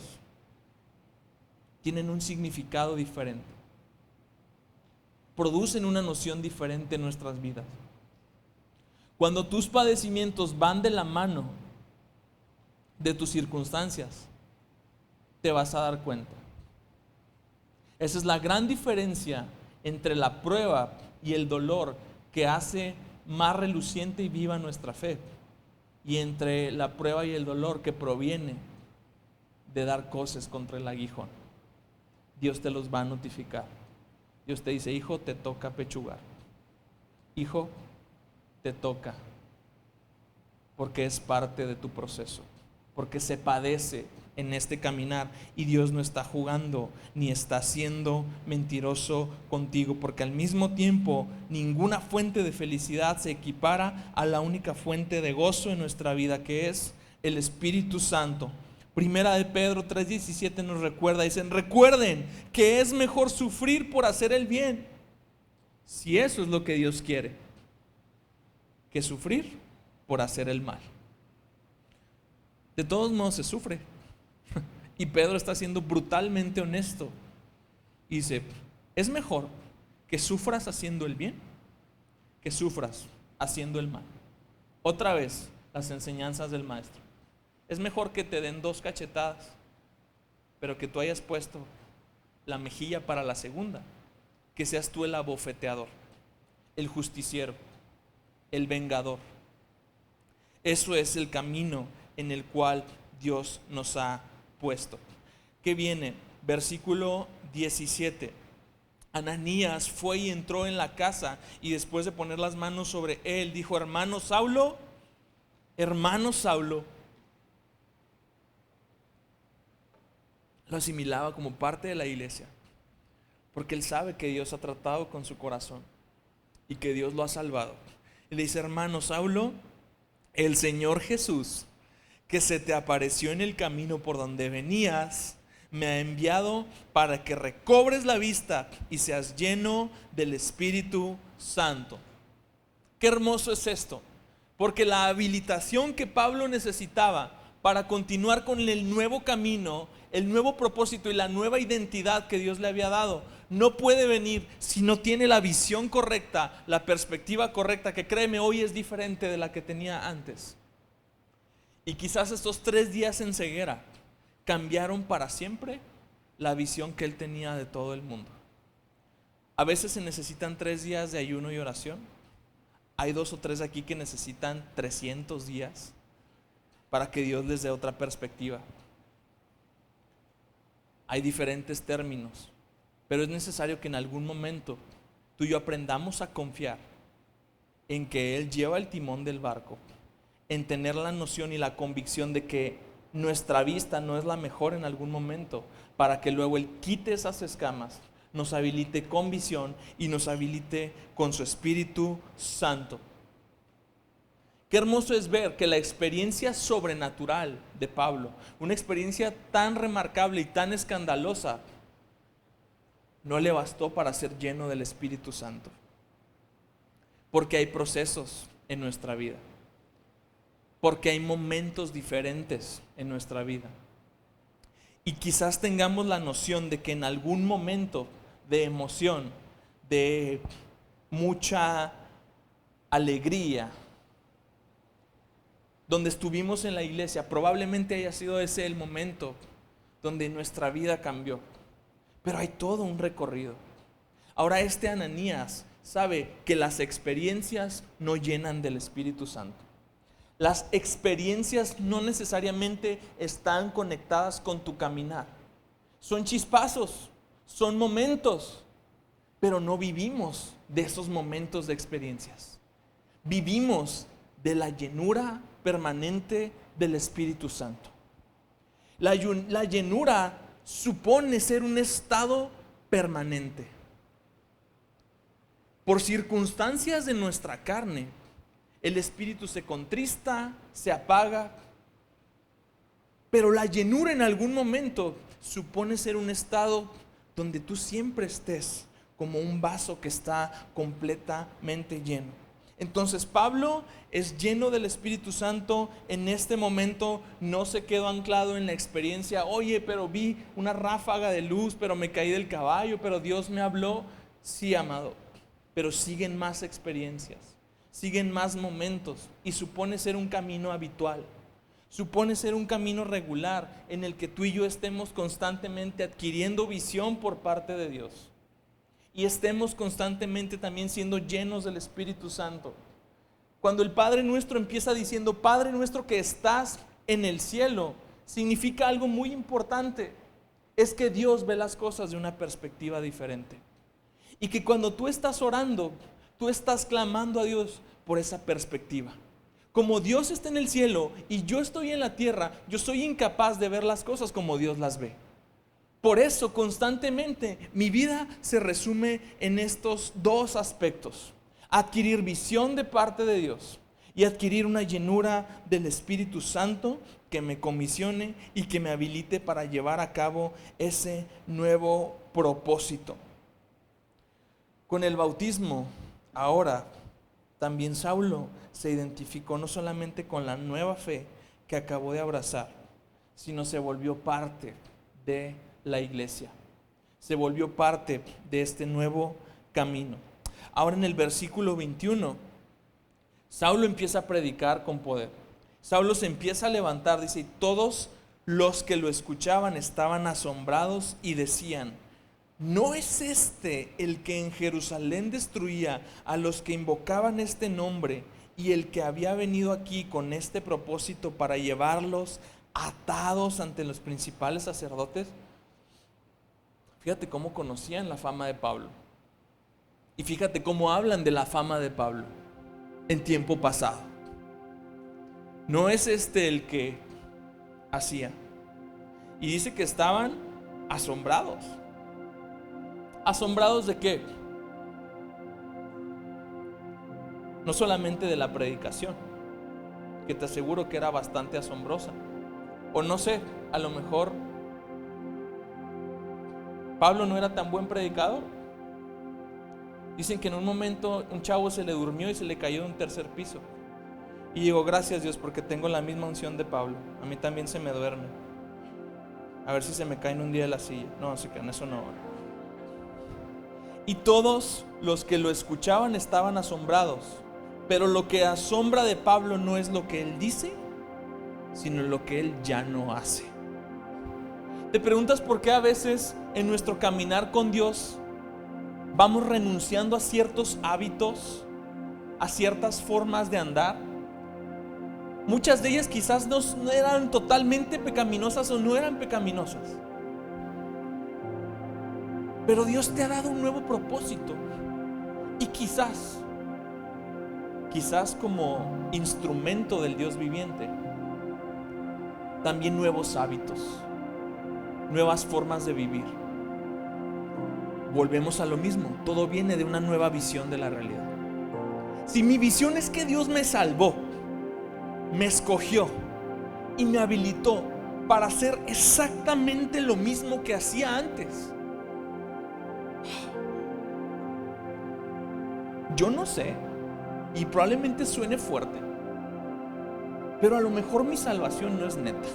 tienen un significado diferente, producen una noción diferente en nuestras vidas. Cuando tus padecimientos van de la mano de tus circunstancias, te vas a dar cuenta. Esa es la gran diferencia entre la prueba y el dolor que hace más reluciente y viva nuestra fe, y entre la prueba y el dolor que proviene de dar cosas contra el aguijón. Dios te los va a notificar. Dios te dice: hijo, te toca pechugar. Hijo, te toca, porque es parte de tu proceso, porque se padece en este caminar, y Dios no está jugando ni está siendo mentiroso contigo, porque al mismo tiempo ninguna fuente de felicidad se equipara a la única fuente de gozo en nuestra vida, que es el Espíritu Santo. Primera de Pedro 3:17 nos recuerda, dicen: recuerden que es mejor sufrir por hacer el bien, si eso es lo que Dios quiere, que sufrir por hacer el mal. De todos modos se sufre. Y Pedro está siendo brutalmente honesto. Y dice: es mejor que sufras haciendo el bien que sufras haciendo el mal. Otra vez, las enseñanzas del maestro. Es mejor que te den 2 cachetadas, pero que tú hayas puesto la mejilla para la segunda, que seas tú el abofeteador, el justiciero, el vengador. Eso es el camino en el cual Dios nos ha puesto. ¿Qué viene? Versículo 17. Ananías fue y entró en la casa, y después de poner las manos sobre él, dijo: hermano Saulo, lo asimilaba como parte de la iglesia, porque él sabe que Dios ha tratado con su corazón y que Dios lo ha salvado. Y le dice: hermano Saulo, el Señor Jesús, que se te apareció en el camino por donde venías, me ha enviado para que recobres la vista y seas lleno del Espíritu Santo. Qué hermoso es esto, porque la habilitación que Pablo necesitaba para continuar con el nuevo camino, el nuevo propósito y la nueva identidad que Dios le había dado, no puede venir si no tiene la visión correcta, la perspectiva correcta, que créeme, hoy es diferente de la que tenía antes. Y quizás estos 3 días en ceguera cambiaron para siempre la visión que él tenía de todo el mundo. A veces se necesitan 3 días de ayuno y oración. Hay 2 o 3 aquí que necesitan 300 días para que Dios les dé otra perspectiva. Hay diferentes términos, pero es necesario que en algún momento tú y yo aprendamos a confiar en que Él lleva el timón del barco, en tener la noción y la convicción de que nuestra vista no es la mejor en algún momento, para que luego Él quite esas escamas, nos habilite con visión y nos habilite con su Espíritu Santo. Qué hermoso es ver que la experiencia sobrenatural de Pablo, una experiencia tan remarcable y tan escandalosa, no le bastó para ser lleno del Espíritu Santo. Porque hay procesos en nuestra vida. Porque hay momentos diferentes en nuestra vida. Y quizás tengamos la noción de que en algún momento de emoción, de mucha alegría, donde estuvimos en la iglesia, probablemente haya sido ese el momento donde nuestra vida cambió. Pero hay todo un recorrido. Ahora este Ananías sabe que las experiencias no llenan del Espíritu Santo. Las experiencias no necesariamente están conectadas con tu caminar. Son chispazos, son momentos, pero no vivimos de esos momentos de experiencias. Vivimos de la llenura permanente del Espíritu Santo. La llenura supone ser un estado permanente. Por circunstancias de nuestra carne, el espíritu se contrista, se apaga, pero la llenura en algún momento supone ser un estado donde tú siempre estés como un vaso que está completamente lleno. Entonces Pablo es lleno del Espíritu Santo. En este momento no se quedó anclado en la experiencia, oye, pero vi una ráfaga de luz, pero me caí del caballo, pero Dios me habló. Sí, amado, pero siguen más experiencias, siguen más momentos, y supone ser un camino habitual, supone ser un camino regular en el que tú y yo estemos constantemente adquiriendo visión por parte de Dios. Y estemos constantemente también siendo llenos del Espíritu Santo. Cuando el Padre Nuestro empieza diciendo, Padre Nuestro que estás en el cielo, significa algo muy importante. Es que Dios ve las cosas de una perspectiva diferente. Y que cuando tú estás orando, tú estás clamando a Dios por esa perspectiva. Como Dios está en el cielo y yo estoy en la tierra, yo soy incapaz de ver las cosas como Dios las ve. Por eso constantemente mi vida se resume en estos dos aspectos: adquirir visión de parte de Dios y adquirir una llenura del Espíritu Santo que me comisione y que me habilite para llevar a cabo ese nuevo propósito. Con el bautismo, ahora también Saulo se identificó no solamente con la nueva fe que acabó de abrazar, sino se volvió parte de la iglesia, se volvió parte de este nuevo camino. Ahora en el versículo 21, Saulo empieza a predicar con poder. Saulo se empieza a levantar, dice, y todos los que lo escuchaban estaban asombrados y decían, ¿no es este el que en Jerusalén destruía a los que invocaban este nombre y el que había venido aquí con este propósito para llevarlos atados ante los principales sacerdotes? Fíjate cómo conocían la fama de Pablo. Y fíjate cómo hablan de la fama de Pablo en tiempo pasado. No es este el que hacía. Y dice que estaban asombrados. ¿Asombrados de qué? No solamente de la predicación, que te aseguro que era bastante asombrosa. O no sé, a lo mejor Pablo no era tan buen predicador. Dicen que en un momento un chavo se le durmió y se le cayó de un tercer piso. Y digo, gracias Dios, porque tengo la misma unción de Pablo. A mí también se me duerme. A ver si se me cae en un día de la silla. No, así que en eso no. Y todos los que lo escuchaban estaban asombrados. Pero lo que asombra de Pablo no es lo que él dice, sino lo que él ya no hace. ¿Te preguntas por qué a veces en nuestro caminar con Dios vamos renunciando a ciertos hábitos, a ciertas formas de andar? Muchas de ellas quizás no eran totalmente pecaminosas o no eran pecaminosas, pero Dios te ha dado un nuevo propósito. Y quizás como instrumento del Dios viviente, también nuevos hábitos, nuevas formas de vivir. Volvemos a lo mismo, todo viene de una nueva visión de la realidad. Si mi visión es que Dios me salvó, me escogió y me habilitó para hacer exactamente lo mismo que hacía antes, yo no sé, y probablemente suene fuerte, pero a lo mejor mi salvación no es neta.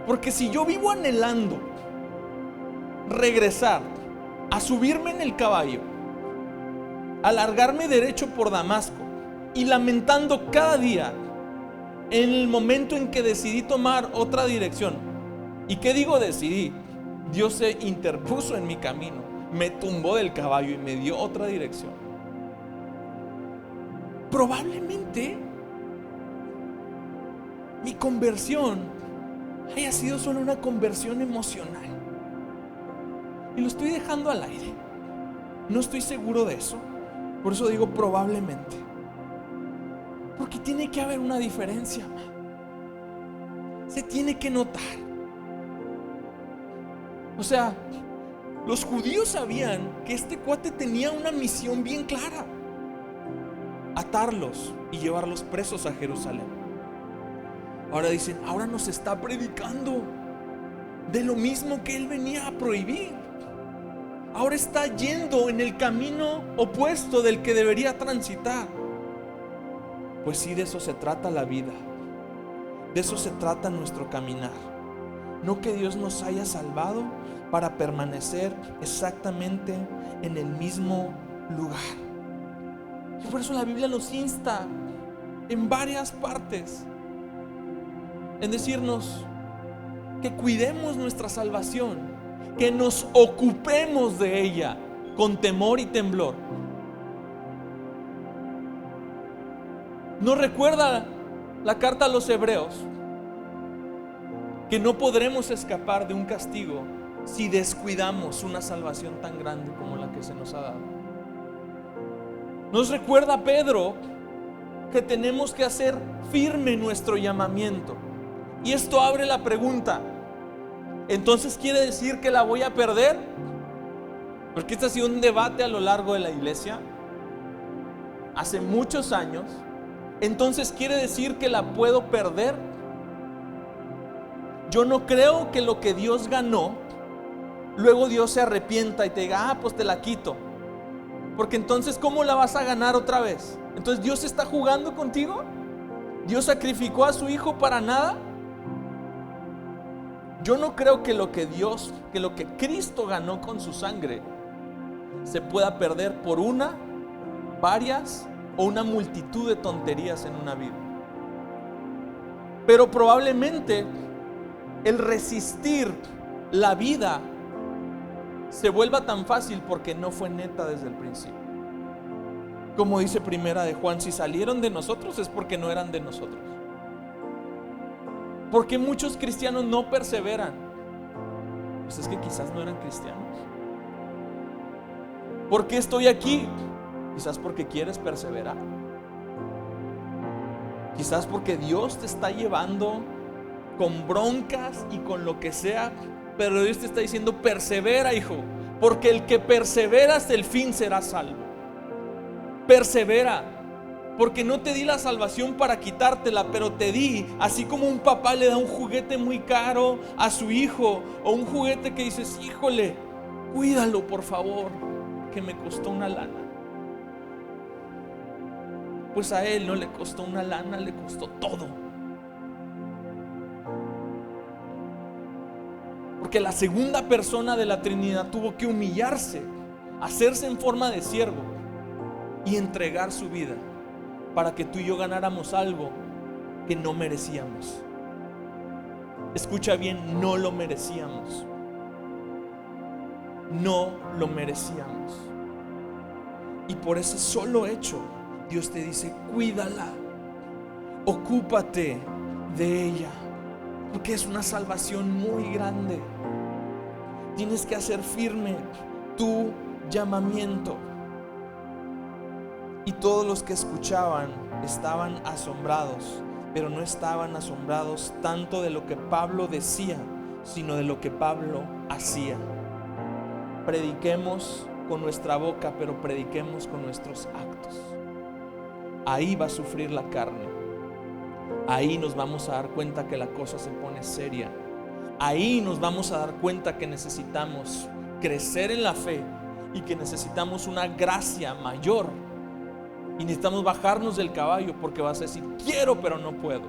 Porque si yo vivo anhelando regresar a subirme en el caballo, a largarme derecho por Damasco y lamentando cada día en el momento en que decidí tomar otra dirección, ¿y qué digo decidí? Dios se interpuso en mi camino, me tumbó del caballo y me dio otra dirección. Probablemente mi conversión haya sido solo una conversión emocional. Y lo estoy dejando al aire. No estoy seguro de eso. Por eso digo probablemente. Porque tiene que haber una diferencia. Se tiene que notar. O sea, los judíos sabían que este cuate tenía una misión bien clara: atarlos y llevarlos presos a Jerusalén. Ahora dicen, ahora nos está predicando de lo mismo que él venía a prohibir. Ahora está yendo en el camino opuesto del que debería transitar. Pues sí, de eso se trata la vida. De eso se trata nuestro caminar. No que Dios nos haya salvado para permanecer exactamente en el mismo lugar. Y por eso la Biblia nos insta en varias partes en decirnos que cuidemos nuestra salvación, que nos ocupemos de ella con temor y temblor. Nos recuerda la carta a los Hebreos que no podremos escapar de un castigo si descuidamos una salvación tan grande como la que se nos ha dado. Nos recuerda Pedro que tenemos que hacer firme nuestro llamamiento. Y esto abre la pregunta: ¿entonces quiere decir que la voy a perder? Porque este ha sido un debate a lo largo de la iglesia hace muchos años. ¿Entonces quiere decir que la puedo perder? Yo no creo que lo que Dios ganó, luego Dios se arrepienta y te diga, pues te la quito. Porque entonces, ¿cómo la vas a ganar otra vez? Entonces, ¿Dios está jugando contigo? ¿Dios sacrificó a su hijo para nada? Yo no creo que lo que Cristo ganó con su sangre se pueda perder por una, varias o una multitud de tonterías en una vida. Pero probablemente el resistir la vida se vuelva tan fácil porque no fue neta desde el principio. Como dice Primera de Juan, si salieron de nosotros es porque no eran de nosotros. ¿Por qué muchos cristianos no perseveran? Pues es que quizás no eran cristianos. ¿Por qué estoy aquí? Quizás porque quieres perseverar. Quizás porque Dios te está llevando con broncas y con lo que sea, pero Dios te está diciendo, persevera, hijo, porque el que persevera hasta el fin será salvo. Persevera. Porque no te di la salvación para quitártela, pero te di, así como un papá le da un juguete muy caro a su hijo, o un juguete que dices, híjole, cuídalo por favor, que me costó una lana. Pues a él no le costó una lana, le costó todo. Porque la segunda persona de la Trinidad tuvo que humillarse, hacerse en forma de siervo y entregar su vida para que tú y yo ganáramos algo que no merecíamos. Escucha bien, no lo merecíamos. No lo merecíamos. Y por ese solo hecho, Dios te dice, cuídala, ocúpate de ella, porque es una salvación muy grande. Tienes que hacer firme tu llamamiento. Y todos los que escuchaban estaban asombrados pero no estaban asombrados tanto de lo que Pablo decía, sino de lo que Pablo hacía. Prediquemos con nuestra boca, pero prediquemos con nuestros actos. Ahí va a sufrir la carne. Ahí nos vamos a dar cuenta que la cosa se pone seria. Ahí nos vamos a dar cuenta que necesitamos crecer en la fe y que necesitamos una gracia mayor. Y necesitamos bajarnos del caballo, porque vas a decir: quiero pero no puedo.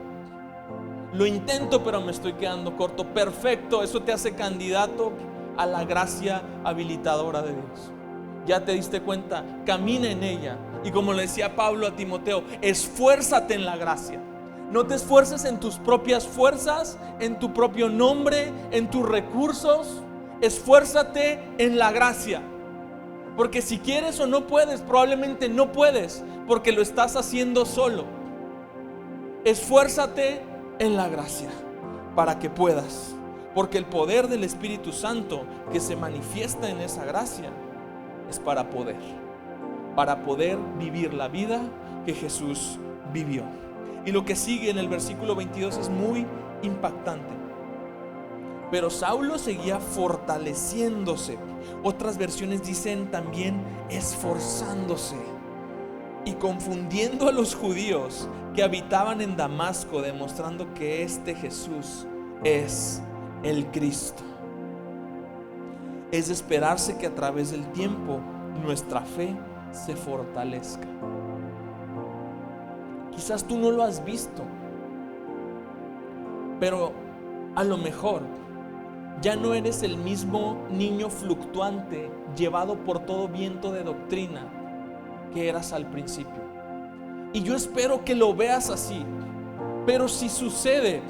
Lo intento pero me estoy quedando corto. Perfecto, eso te hace candidato a la gracia habilitadora de Dios. Ya te diste cuenta, camina en ella. Y como le decía Pablo a Timoteo, esfuérzate en la gracia. No te esfuerces en tus propias fuerzas, en tu propio nombre, en tus recursos. Esfuérzate en la gracia. Porque si quieres o no puedes, probablemente no puedes, porque lo estás haciendo solo. Esfuérzate en la gracia para que puedas. Porque el poder del Espíritu Santo que se manifiesta en esa gracia es para poder vivir la vida que Jesús vivió. Y lo que sigue en el versículo 22 es muy impactante. Pero Saulo seguía fortaleciéndose. Otras versiones dicen también esforzándose y confundiendo a los judíos que habitaban en Damasco, demostrando que este Jesús es el Cristo. Es de esperarse que a través del tiempo nuestra fe se fortalezca. Quizás tú no lo has visto, pero a lo mejor ya no eres el mismo niño fluctuante llevado por todo viento de doctrina que eras al principio. Y yo espero que lo veas así. Pero si sucede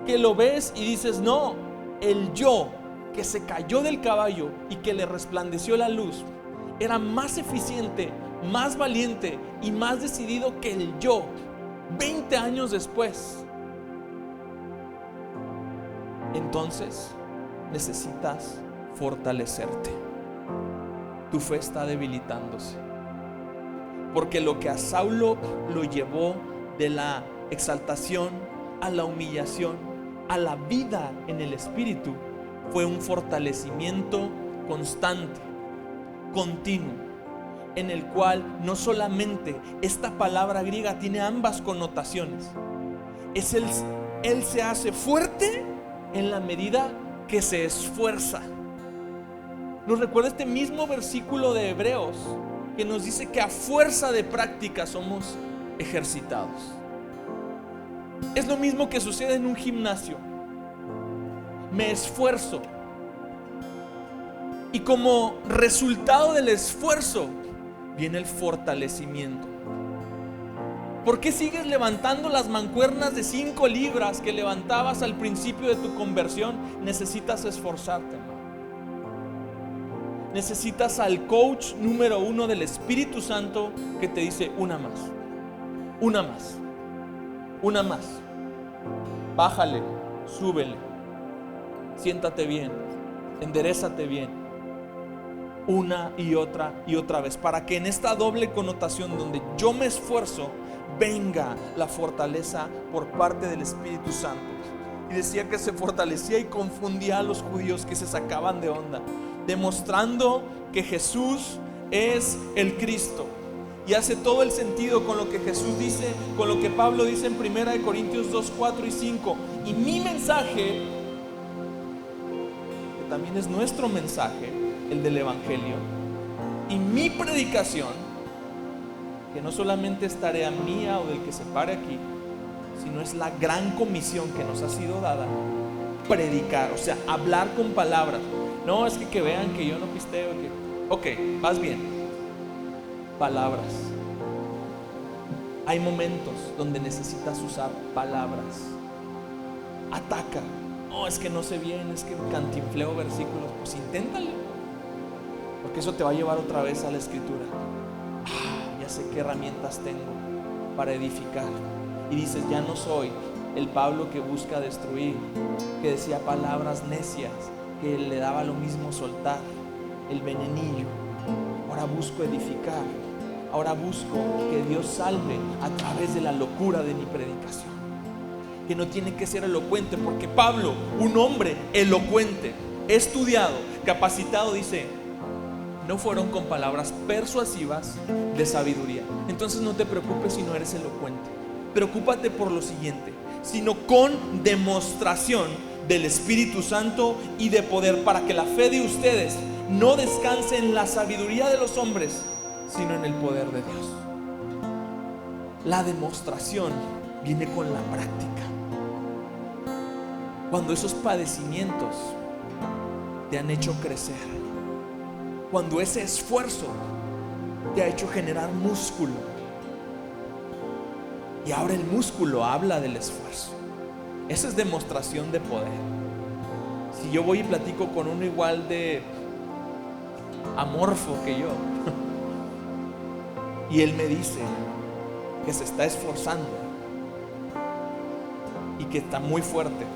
que lo ves y dices: no, el yo que se cayó del caballo y que le resplandeció la luz era más eficiente, más valiente y más decidido que el yo 20 años después, entonces necesitas fortalecerte. Tu fe está debilitándose, porque lo que a Saulo lo llevó de la exaltación a la humillación, a la vida en el Espíritu, fue un fortalecimiento constante, continuo, en el cual no solamente esta palabra griega tiene ambas connotaciones. Él se hace fuerte en la medida que se esfuerza. Nos recuerda este mismo versículo de Hebreos que nos dice que a fuerza de práctica somos ejercitados. Es lo mismo que sucede en un gimnasio. Me esfuerzo y como resultado del esfuerzo viene el fortalecimiento. ¿Por qué sigues levantando las mancuernas de 5 libras que levantabas al principio de tu conversión? Necesitas esforzarte, hermano. Necesitas al coach número 1 del Espíritu Santo que te dice: una más, una más, una más. Bájale, súbele, siéntate bien, enderézate bien. Una y otra vez, para que en esta doble connotación donde yo me esfuerzo, venga la fortaleza por parte del Espíritu Santo. Y decía que se fortalecía y confundía a los judíos que se sacaban de onda, demostrando que Jesús es el Cristo. Y hace todo el sentido con lo que Jesús dice, con lo que Pablo dice en 1 Corintios 2, 4 y 5. Y mi mensaje, que también es nuestro mensaje, el del Evangelio, y mi predicación, que no solamente es tarea mía o del que se pare aquí, sino es la gran comisión que nos ha sido dada: predicar, o sea, hablar con palabras. No es que vean que yo no pisteo, ok, vas bien. Palabras. Hay momentos donde necesitas usar palabras. Ataca. No, es que no sé bien, es que cantinfleo versículos. Pues inténtalo, porque eso te va a llevar otra vez a la Escritura. Ya sé qué herramientas tengo para edificar. Y dices: ya no soy el Pablo que busca destruir, que decía palabras necias, que le daba lo mismo soltar el venenillo. Ahora busco edificar. Ahora busco que Dios salve a través de la locura de mi predicación. que no tiene que ser elocuente, porque Pablo, un hombre elocuente, estudiado, capacitado, dice, no fueron con palabras persuasivas de sabiduría. Entonces no te preocupes si no eres elocuente. Preocúpate por lo siguiente, sino con demostración del Espíritu Santo y de poder, para que la fe de ustedes no descanse en la sabiduría de los hombres, sino en el poder de Dios. La demostración viene con la práctica. Cuando esos padecimientos te han hecho crecer, cuando ese esfuerzo te ha hecho generar músculo, y ahora el músculo habla del esfuerzo, esa es demostración de poder. Si yo voy y platico con uno igual de amorfo que yo y él me dice que se está esforzando y que está muy fuerte,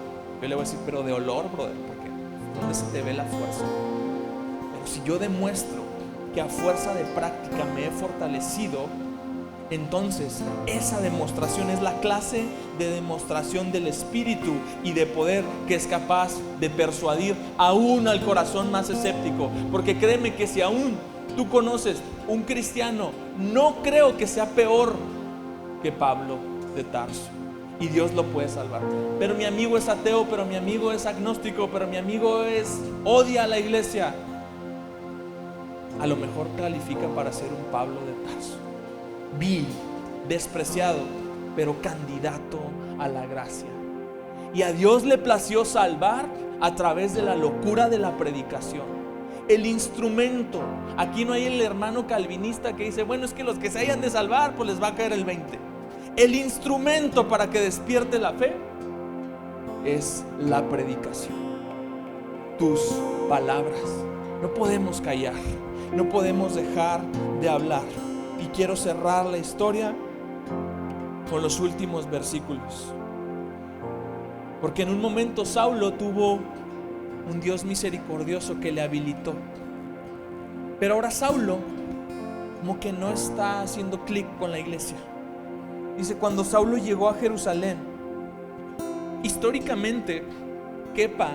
yo le voy a decir, pero de olor, brother, porque ¿dónde se te ve la fuerza? Pero si yo demuestro que a fuerza de práctica me he fortalecido, entonces esa demostración es la clase de demostración del Espíritu y de poder que es capaz de persuadir aún al corazón más escéptico. Porque créeme que si aún tú conoces un cristiano, no creo que sea peor que Pablo de Tarso, y Dios lo puede salvar. Pero mi amigo es ateo, pero mi amigo es agnóstico, pero mi amigo odia a la iglesia. A lo mejor califica para ser un Pablo de Tarso, vil, despreciado, pero candidato a la gracia. Y a Dios le plació salvar a través de la locura de la predicación. El instrumento, aquí no hay el hermano calvinista que dice, bueno, es que los que se hayan de salvar, pues les va a caer el 20. El instrumento para que despierte la fe es la predicación. Tus palabras. No podemos callar, no podemos dejar de hablar. Y quiero cerrar la historia con los últimos versículos, porque en un momento Saulo tuvo un Dios misericordioso que le habilitó, pero ahora Saulo como que no está haciendo clic con la iglesia. Dice, cuando Saulo llegó a Jerusalén, históricamente quepa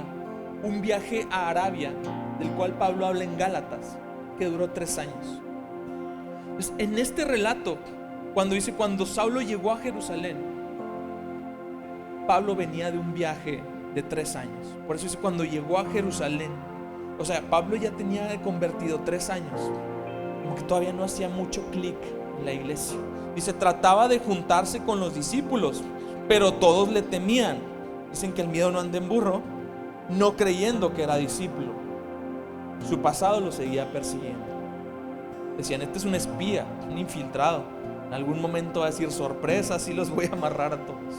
un viaje a Arabia, del cual Pablo habla en Gálatas, que duró 3 años. Entonces, en este relato, cuando dice cuando Saulo llegó a Jerusalén, Pablo venía de un viaje de 3 años. Por eso dice cuando llegó a Jerusalén. O sea, Pablo ya tenía convertido 3 años, como que todavía no hacía mucho clic en la iglesia. Dice, trataba de juntarse con los discípulos, pero todos le temían. Dicen que el miedo no anda en burro, no creyendo que era discípulo. Su pasado lo seguía persiguiendo. Decían, este es un espía, un infiltrado. En algún momento va a decir, sorpresa, así los voy a amarrar a todos.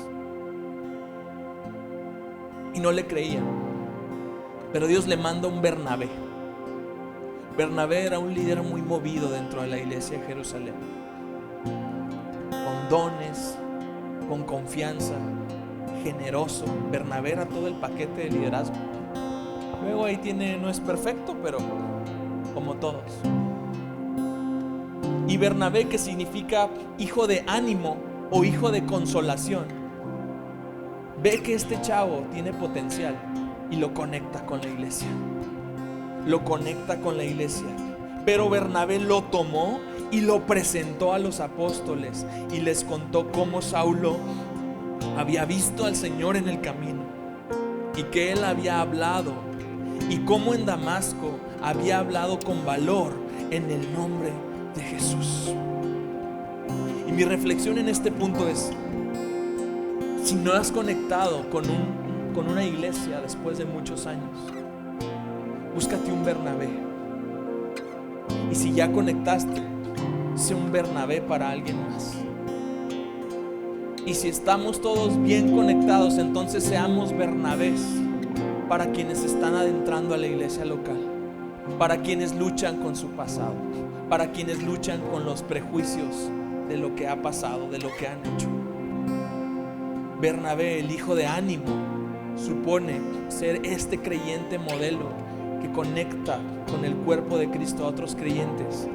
Y no le creían. Pero Dios le manda un Bernabé. Bernabé era un líder muy movido dentro de la iglesia de Jerusalén, con dones, con confianza, generoso. Bernabé era todo el paquete de liderazgo. Luego ahí no es perfecto, pero como todos. Y Bernabé, que significa hijo de ánimo o hijo de consolación, ve que este chavo tiene potencial y lo conecta con la iglesia. Lo conecta con la iglesia. Pero Bernabé lo tomó y lo presentó a los apóstoles y les contó cómo Saulo había visto al Señor en el camino y que él había hablado, y cómo en Damasco había hablado con valor en el nombre de Jesús. Y mi reflexión en este punto es, si no has conectado con una iglesia después de muchos años, búscate un Bernabé. Y si ya conectaste, sé un Bernabé para alguien más. Y si estamos todos bien conectados, entonces seamos Bernabés para quienes están adentrando a la iglesia local, para quienes luchan con su pasado, para quienes luchan con los prejuicios de lo que ha pasado, de lo que han hecho. Bernabé, el hijo de ánimo, supone ser este creyente modelo que conecta con el cuerpo de Cristo a otros creyentes,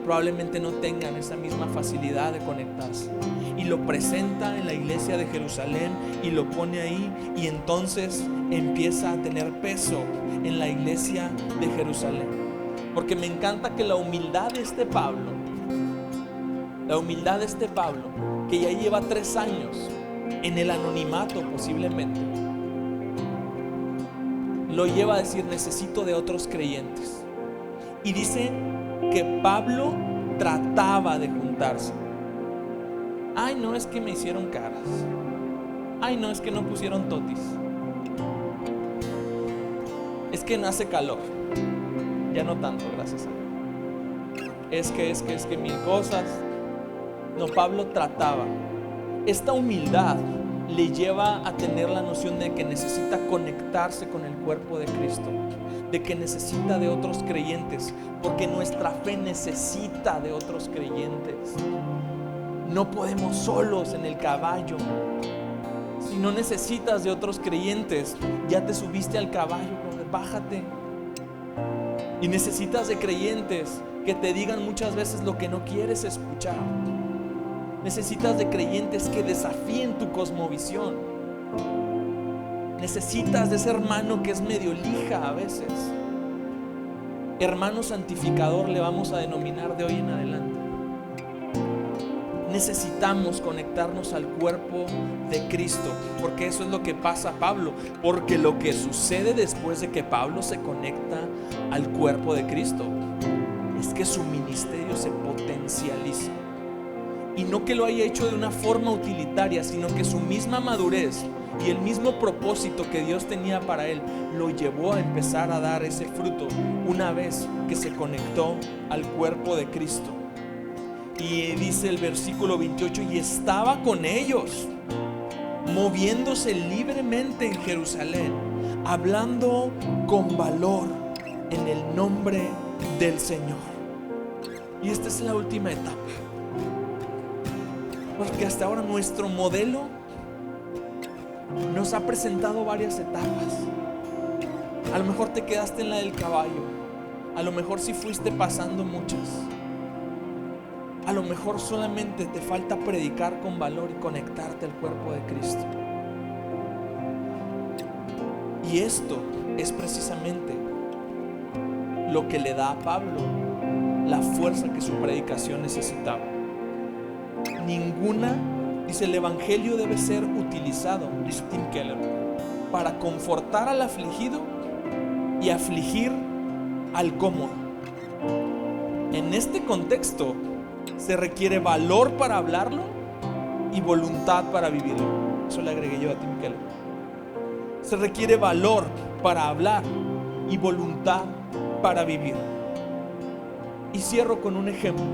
probablemente no tengan esa misma facilidad de conectarse. Y lo presenta en la iglesia de Jerusalén y lo pone ahí, y entonces empieza a tener peso en la iglesia de Jerusalén. Porque me encanta que la humildad de este Pablo, que ya lleva 3 años en el anonimato posiblemente, lo lleva a decir: necesito de otros creyentes. Y dice que Pablo trataba de juntarse. Ay, no, es que me hicieron caras. Ay, no, es que no pusieron totis. Es que no hace calor. Ya no tanto, gracias a Dios. Es que mil cosas. No, Pablo trataba. Esta humildad le lleva a tener la noción de que necesita conectarse con el cuerpo de Cristo, de que necesita de otros creyentes, porque nuestra fe necesita de otros creyentes. No podemos solos en el caballo. Si no necesitas de otros creyentes, ya te subiste al caballo, bájate. Y necesitas de creyentes que te digan muchas veces lo que no quieres escuchar. Necesitas de creyentes que desafíen tu cosmovisión. Necesitas de ese hermano que es medio lija a veces. Hermano santificador le vamos a denominar de hoy en adelante. Necesitamos conectarnos al cuerpo de Cristo, porque eso es lo que pasa a Pablo. Porque lo que sucede después de que Pablo se conecta al cuerpo de Cristo es que su ministerio se potencializa. Y no que lo haya hecho de una forma utilitaria, sino que su misma madurez y el mismo propósito que Dios tenía para él lo llevó a empezar a dar ese fruto una vez que se conectó al cuerpo de Cristo. Y dice el versículo 28: y estaba con ellos, moviéndose libremente en Jerusalén, hablando con valor en el nombre del Señor. Y esta es la última etapa, porque hasta ahora nuestro modelo nos ha presentado varias etapas. A lo mejor te quedaste en la del caballo, a lo mejor sí fuiste pasando muchas, a lo mejor solamente te falta predicar con valor y conectarte al cuerpo de Cristo. Y esto es precisamente lo que le da a Pablo la fuerza que su predicación necesitaba. Dice, el evangelio debe ser utilizado, dice Tim Keller, para confortar al afligido y afligir al cómodo. En este contexto se requiere valor para hablarlo y voluntad para vivirlo. Eso le agregué yo a Tim Keller. Se requiere valor para hablar y voluntad para vivir. Y cierro con un ejemplo.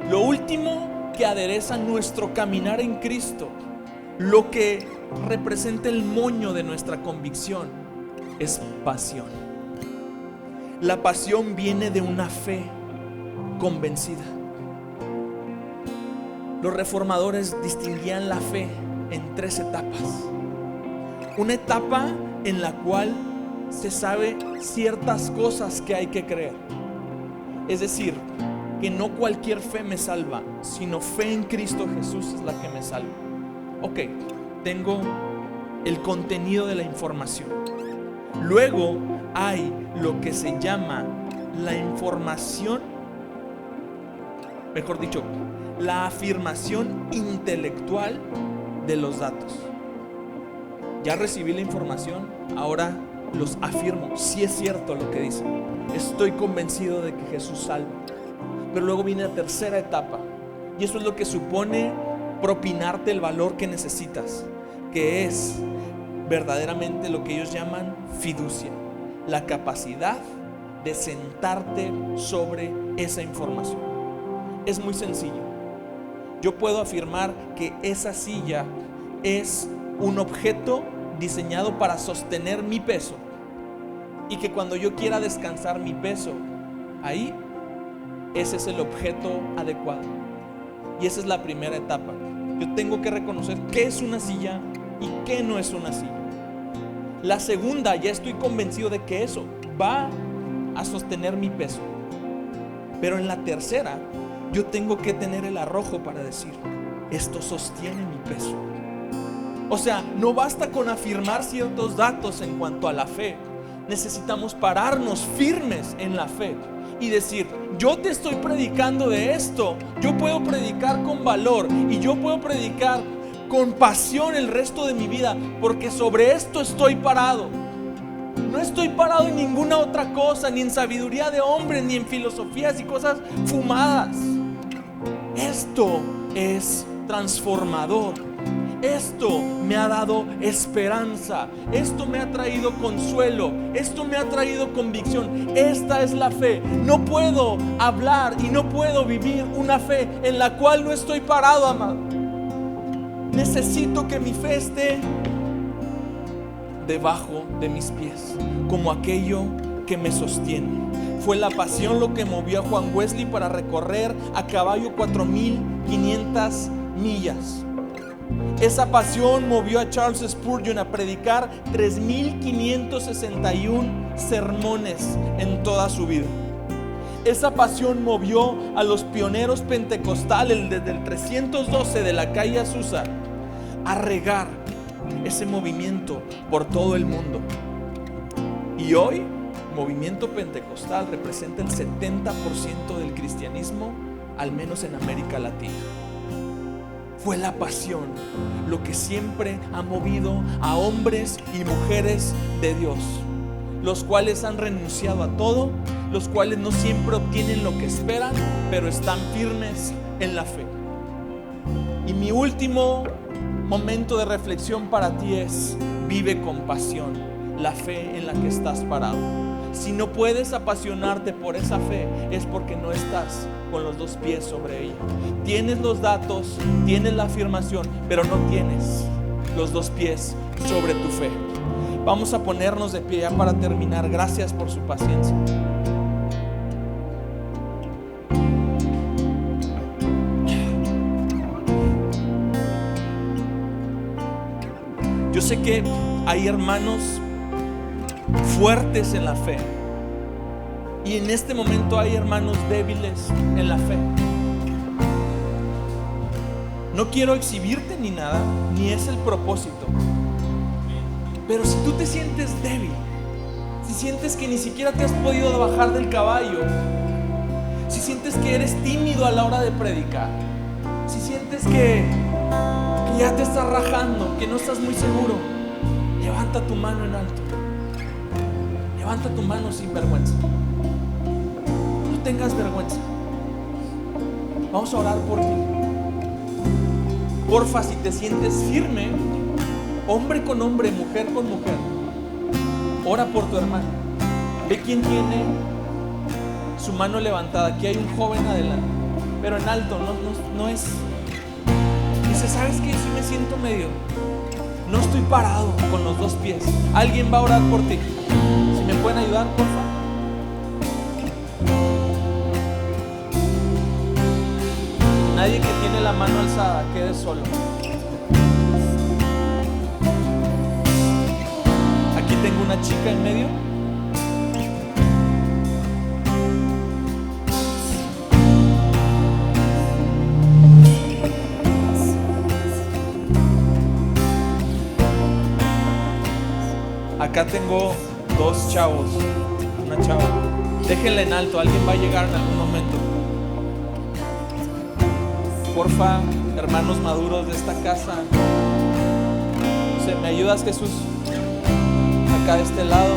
Lo último que adereza nuestro caminar en Cristo, lo que representa el moño de nuestra convicción, es pasión. La pasión viene de una fe convencida. Los reformadores distinguían la fe en 3 etapas. Una etapa en la cual se sabe ciertas cosas que hay que creer. Es decir, que no cualquier fe me salva, sino fe en Cristo Jesús es la que me salva. Ok, tengo el contenido de la información. Luego hay lo que se llama la información, mejor dicho, la afirmación intelectual de los datos. Ya recibí la información, ahora los afirmo. Sí es cierto lo que dice. Estoy convencido de que Jesús salva. Pero luego viene la tercera etapa, y eso es lo que supone propinarte el valor que necesitas, que es verdaderamente lo que ellos llaman fiducia, la capacidad de sentarte sobre esa información. Es muy sencillo. Yo puedo afirmar que esa silla es un objeto diseñado para sostener mi peso, y que cuando yo quiera descansar mi peso ahí, ese es el objeto adecuado. Y esa es la primera etapa. Yo tengo que reconocer qué es una silla y qué no es una silla. La segunda, ya estoy convencido de que eso va a sostener mi peso. Pero en la tercera, yo tengo que tener el arrojo para decir, esto sostiene mi peso. O sea, no basta con afirmar ciertos datos en cuanto a la fe. Necesitamos pararnos firmes en la fe y decir, yo te estoy predicando de esto, yo puedo predicar con valor y yo puedo predicar con pasión el resto de mi vida, porque sobre esto estoy parado. No estoy parado en ninguna otra cosa, ni en sabiduría de hombre, ni en filosofías y cosas fumadas. Esto es transformador. Esto me ha dado esperanza. Esto me ha traído consuelo. Esto me ha traído convicción. Esta es la fe. No puedo hablar y no puedo vivir una fe en la cual no estoy parado, amado. Necesito que mi fe esté debajo de mis pies, como aquello que me sostiene. Fue la pasión lo que movió a Juan Wesley para recorrer a caballo 4,500 millas. Esa pasión movió a Charles Spurgeon a predicar 3,561 sermones en toda su vida. Esa pasión movió a los pioneros pentecostales desde el 312 de la calle Azusa a regar ese movimiento por todo el mundo. Y hoy, movimiento pentecostal representa el 70% del cristianismo, al menos en América Latina. Fue la pasión lo que siempre ha movido a hombres y mujeres de Dios, los cuales han renunciado a todo, los cuales no siempre obtienen lo que esperan, pero están firmes en la fe. Y mi último momento de reflexión para ti es: vive con pasión la fe en la que estás parado. Si no puedes apasionarte por esa fe, es porque no estás con los dos pies sobre ella. Tienes los datos, tienes la afirmación, pero no tienes los dos pies sobre tu fe. Vamos a ponernos de pie ya para terminar. Gracias por su paciencia. Yo sé que hay hermanos fuertes en la fe, y en este momento hay hermanos débiles en la fe. No quiero exhibirte ni nada, ni es el propósito. Pero si tú te sientes débil, si sientes que ni siquiera te has podido bajar del caballo, si sientes que eres tímido a la hora de predicar, si sientes que ya te estás rajando, que no estás muy seguro, levanta tu mano en alto. Levanta tu mano sin vergüenza. No tengas vergüenza. Vamos a orar por ti. Porfa, si te sientes firme, hombre con hombre, mujer con mujer, ora por tu hermano. Ve quién tiene su mano levantada. Aquí hay un joven adelante, pero en alto, no es. Dice, ¿sabes qué? Si me siento medio, no estoy parado con los dos pies. Alguien va a orar por ti. Si me pueden ayudar, por favor. Nadie que tiene la mano alzada quede solo. Aquí tengo una chica en medio. Acá tengo dos chavos, una chava. Déjenla en alto, alguien va a llegar en algún momento. Porfa, hermanos maduros de esta casa, no sé, ¿me ayudas, Jesús? Acá de este lado.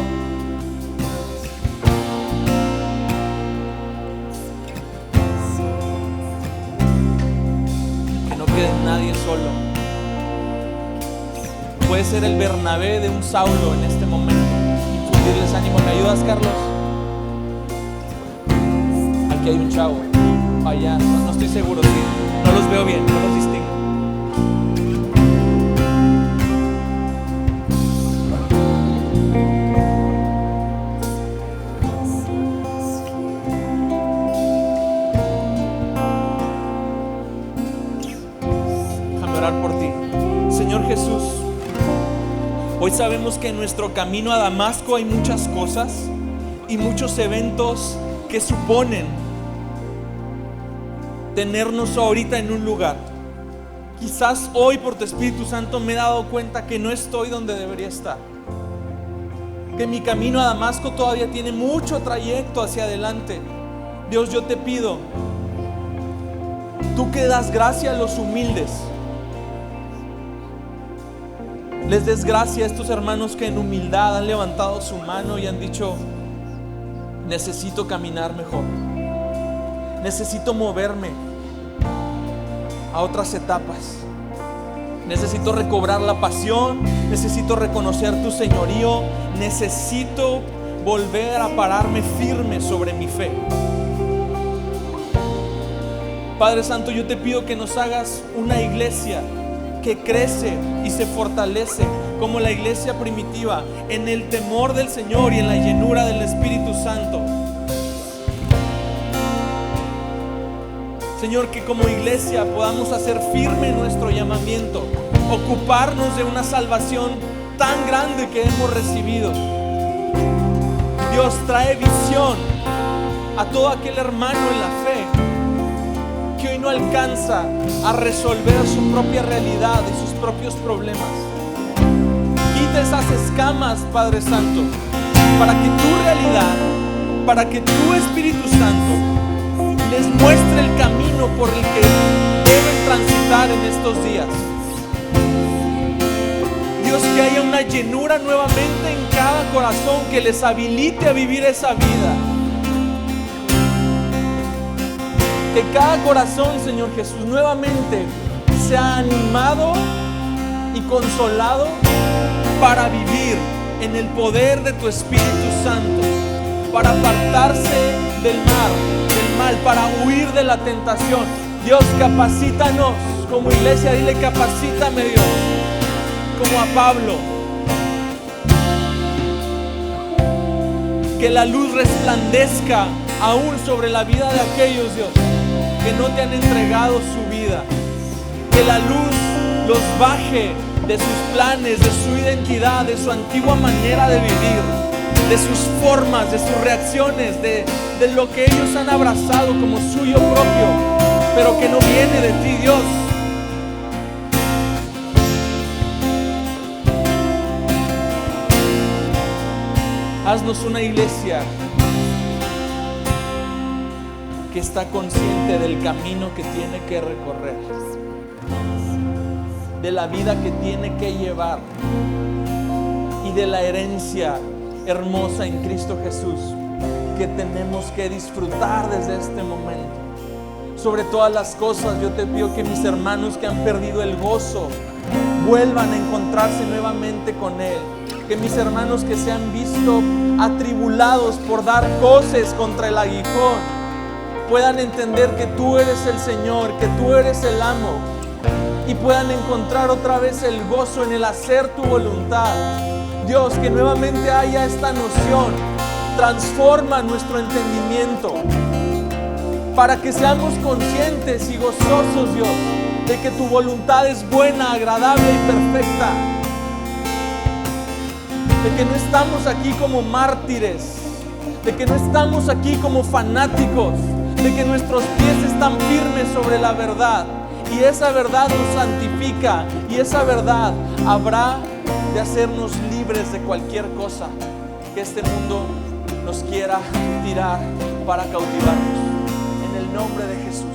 Que no quede nadie solo. Puede ser el Bernabé de un Saulo en este momento. Infundirles ánimo. ¿Me ayudas, Carlos? Aquí hay un chavo. Allá, no estoy seguro, sí. No los veo bien, no los distingo. Déjame orar por ti. Señor Jesús, hoy sabemos que en nuestro camino a Damasco hay muchas cosas y muchos eventos que suponen tenernos ahorita en un lugar. Quizás hoy por tu Espíritu Santo me he dado cuenta que no estoy donde debería estar, que mi camino a Damasco todavía tiene mucho trayecto hacia adelante. Dios, yo te pido, tú que das gracia a los humildes, les des gracia a estos hermanos que en humildad han levantado su mano y han dicho: necesito caminar mejor, necesito moverme a otras etapas, necesito recobrar la pasión, necesito reconocer tu señorío, necesito volver a pararme firme sobre mi fe. Padre Santo, yo te pido que nos hagas una iglesia que crece y se fortalece como la iglesia primitiva, en el temor del Señor y en la llenura del Espíritu Santo. Señor, que como iglesia podamos hacer firme nuestro llamamiento, ocuparnos de una salvación tan grande que hemos recibido. Dios, trae visión a todo aquel hermano en la fe que hoy no alcanza a resolver su propia realidad y sus propios problemas. Quita esas escamas, Padre Santo, para que tu realidad, para que tu Espíritu Santo les muestre el camino por el que deben transitar en estos días. Dios, que haya una llenura nuevamente en cada corazón que les habilite a vivir esa vida. Que cada corazón, Señor Jesús, nuevamente sea animado y consolado para vivir en el poder de tu Espíritu Santo, para apartarse del mal, para huir de la tentación. Dios, capacítanos como iglesia. Dile: capacítame, Dios, como a Pablo. Que la luz resplandezca aún sobre la vida de aquellos, Dios, que no te han entregado su vida. Que la luz los baje de sus planes, de su identidad, de su antigua manera de vivir, de sus formas, de sus reacciones, de lo que ellos han abrazado como suyo propio, pero que no viene de ti, Dios. Haznos una iglesia que está consciente del camino que tiene que recorrer, de la vida que tiene que llevar y de la herencia hermosa en Cristo Jesús que tenemos que disfrutar desde este momento. Sobre todas las cosas, yo te pido que mis hermanos que han perdido el gozo vuelvan a encontrarse nuevamente con Él. Que mis hermanos que se han visto atribulados por dar coces contra el aguijón puedan entender que tú eres el Señor, que tú eres el amo, y puedan encontrar otra vez el gozo en el hacer tu voluntad. Dios, que nuevamente haya esta noción. Transforma nuestro entendimiento para que seamos conscientes y gozosos, Dios, de que tu voluntad es buena, agradable y perfecta. De que no estamos aquí como mártires, de que no estamos aquí como fanáticos, de que nuestros pies están firmes sobre la verdad, y esa verdad nos santifica, y esa verdad habrá de hacernos libres de cualquier cosa que este mundo nos quiera tirar para cautivarnos. En el nombre de Jesús.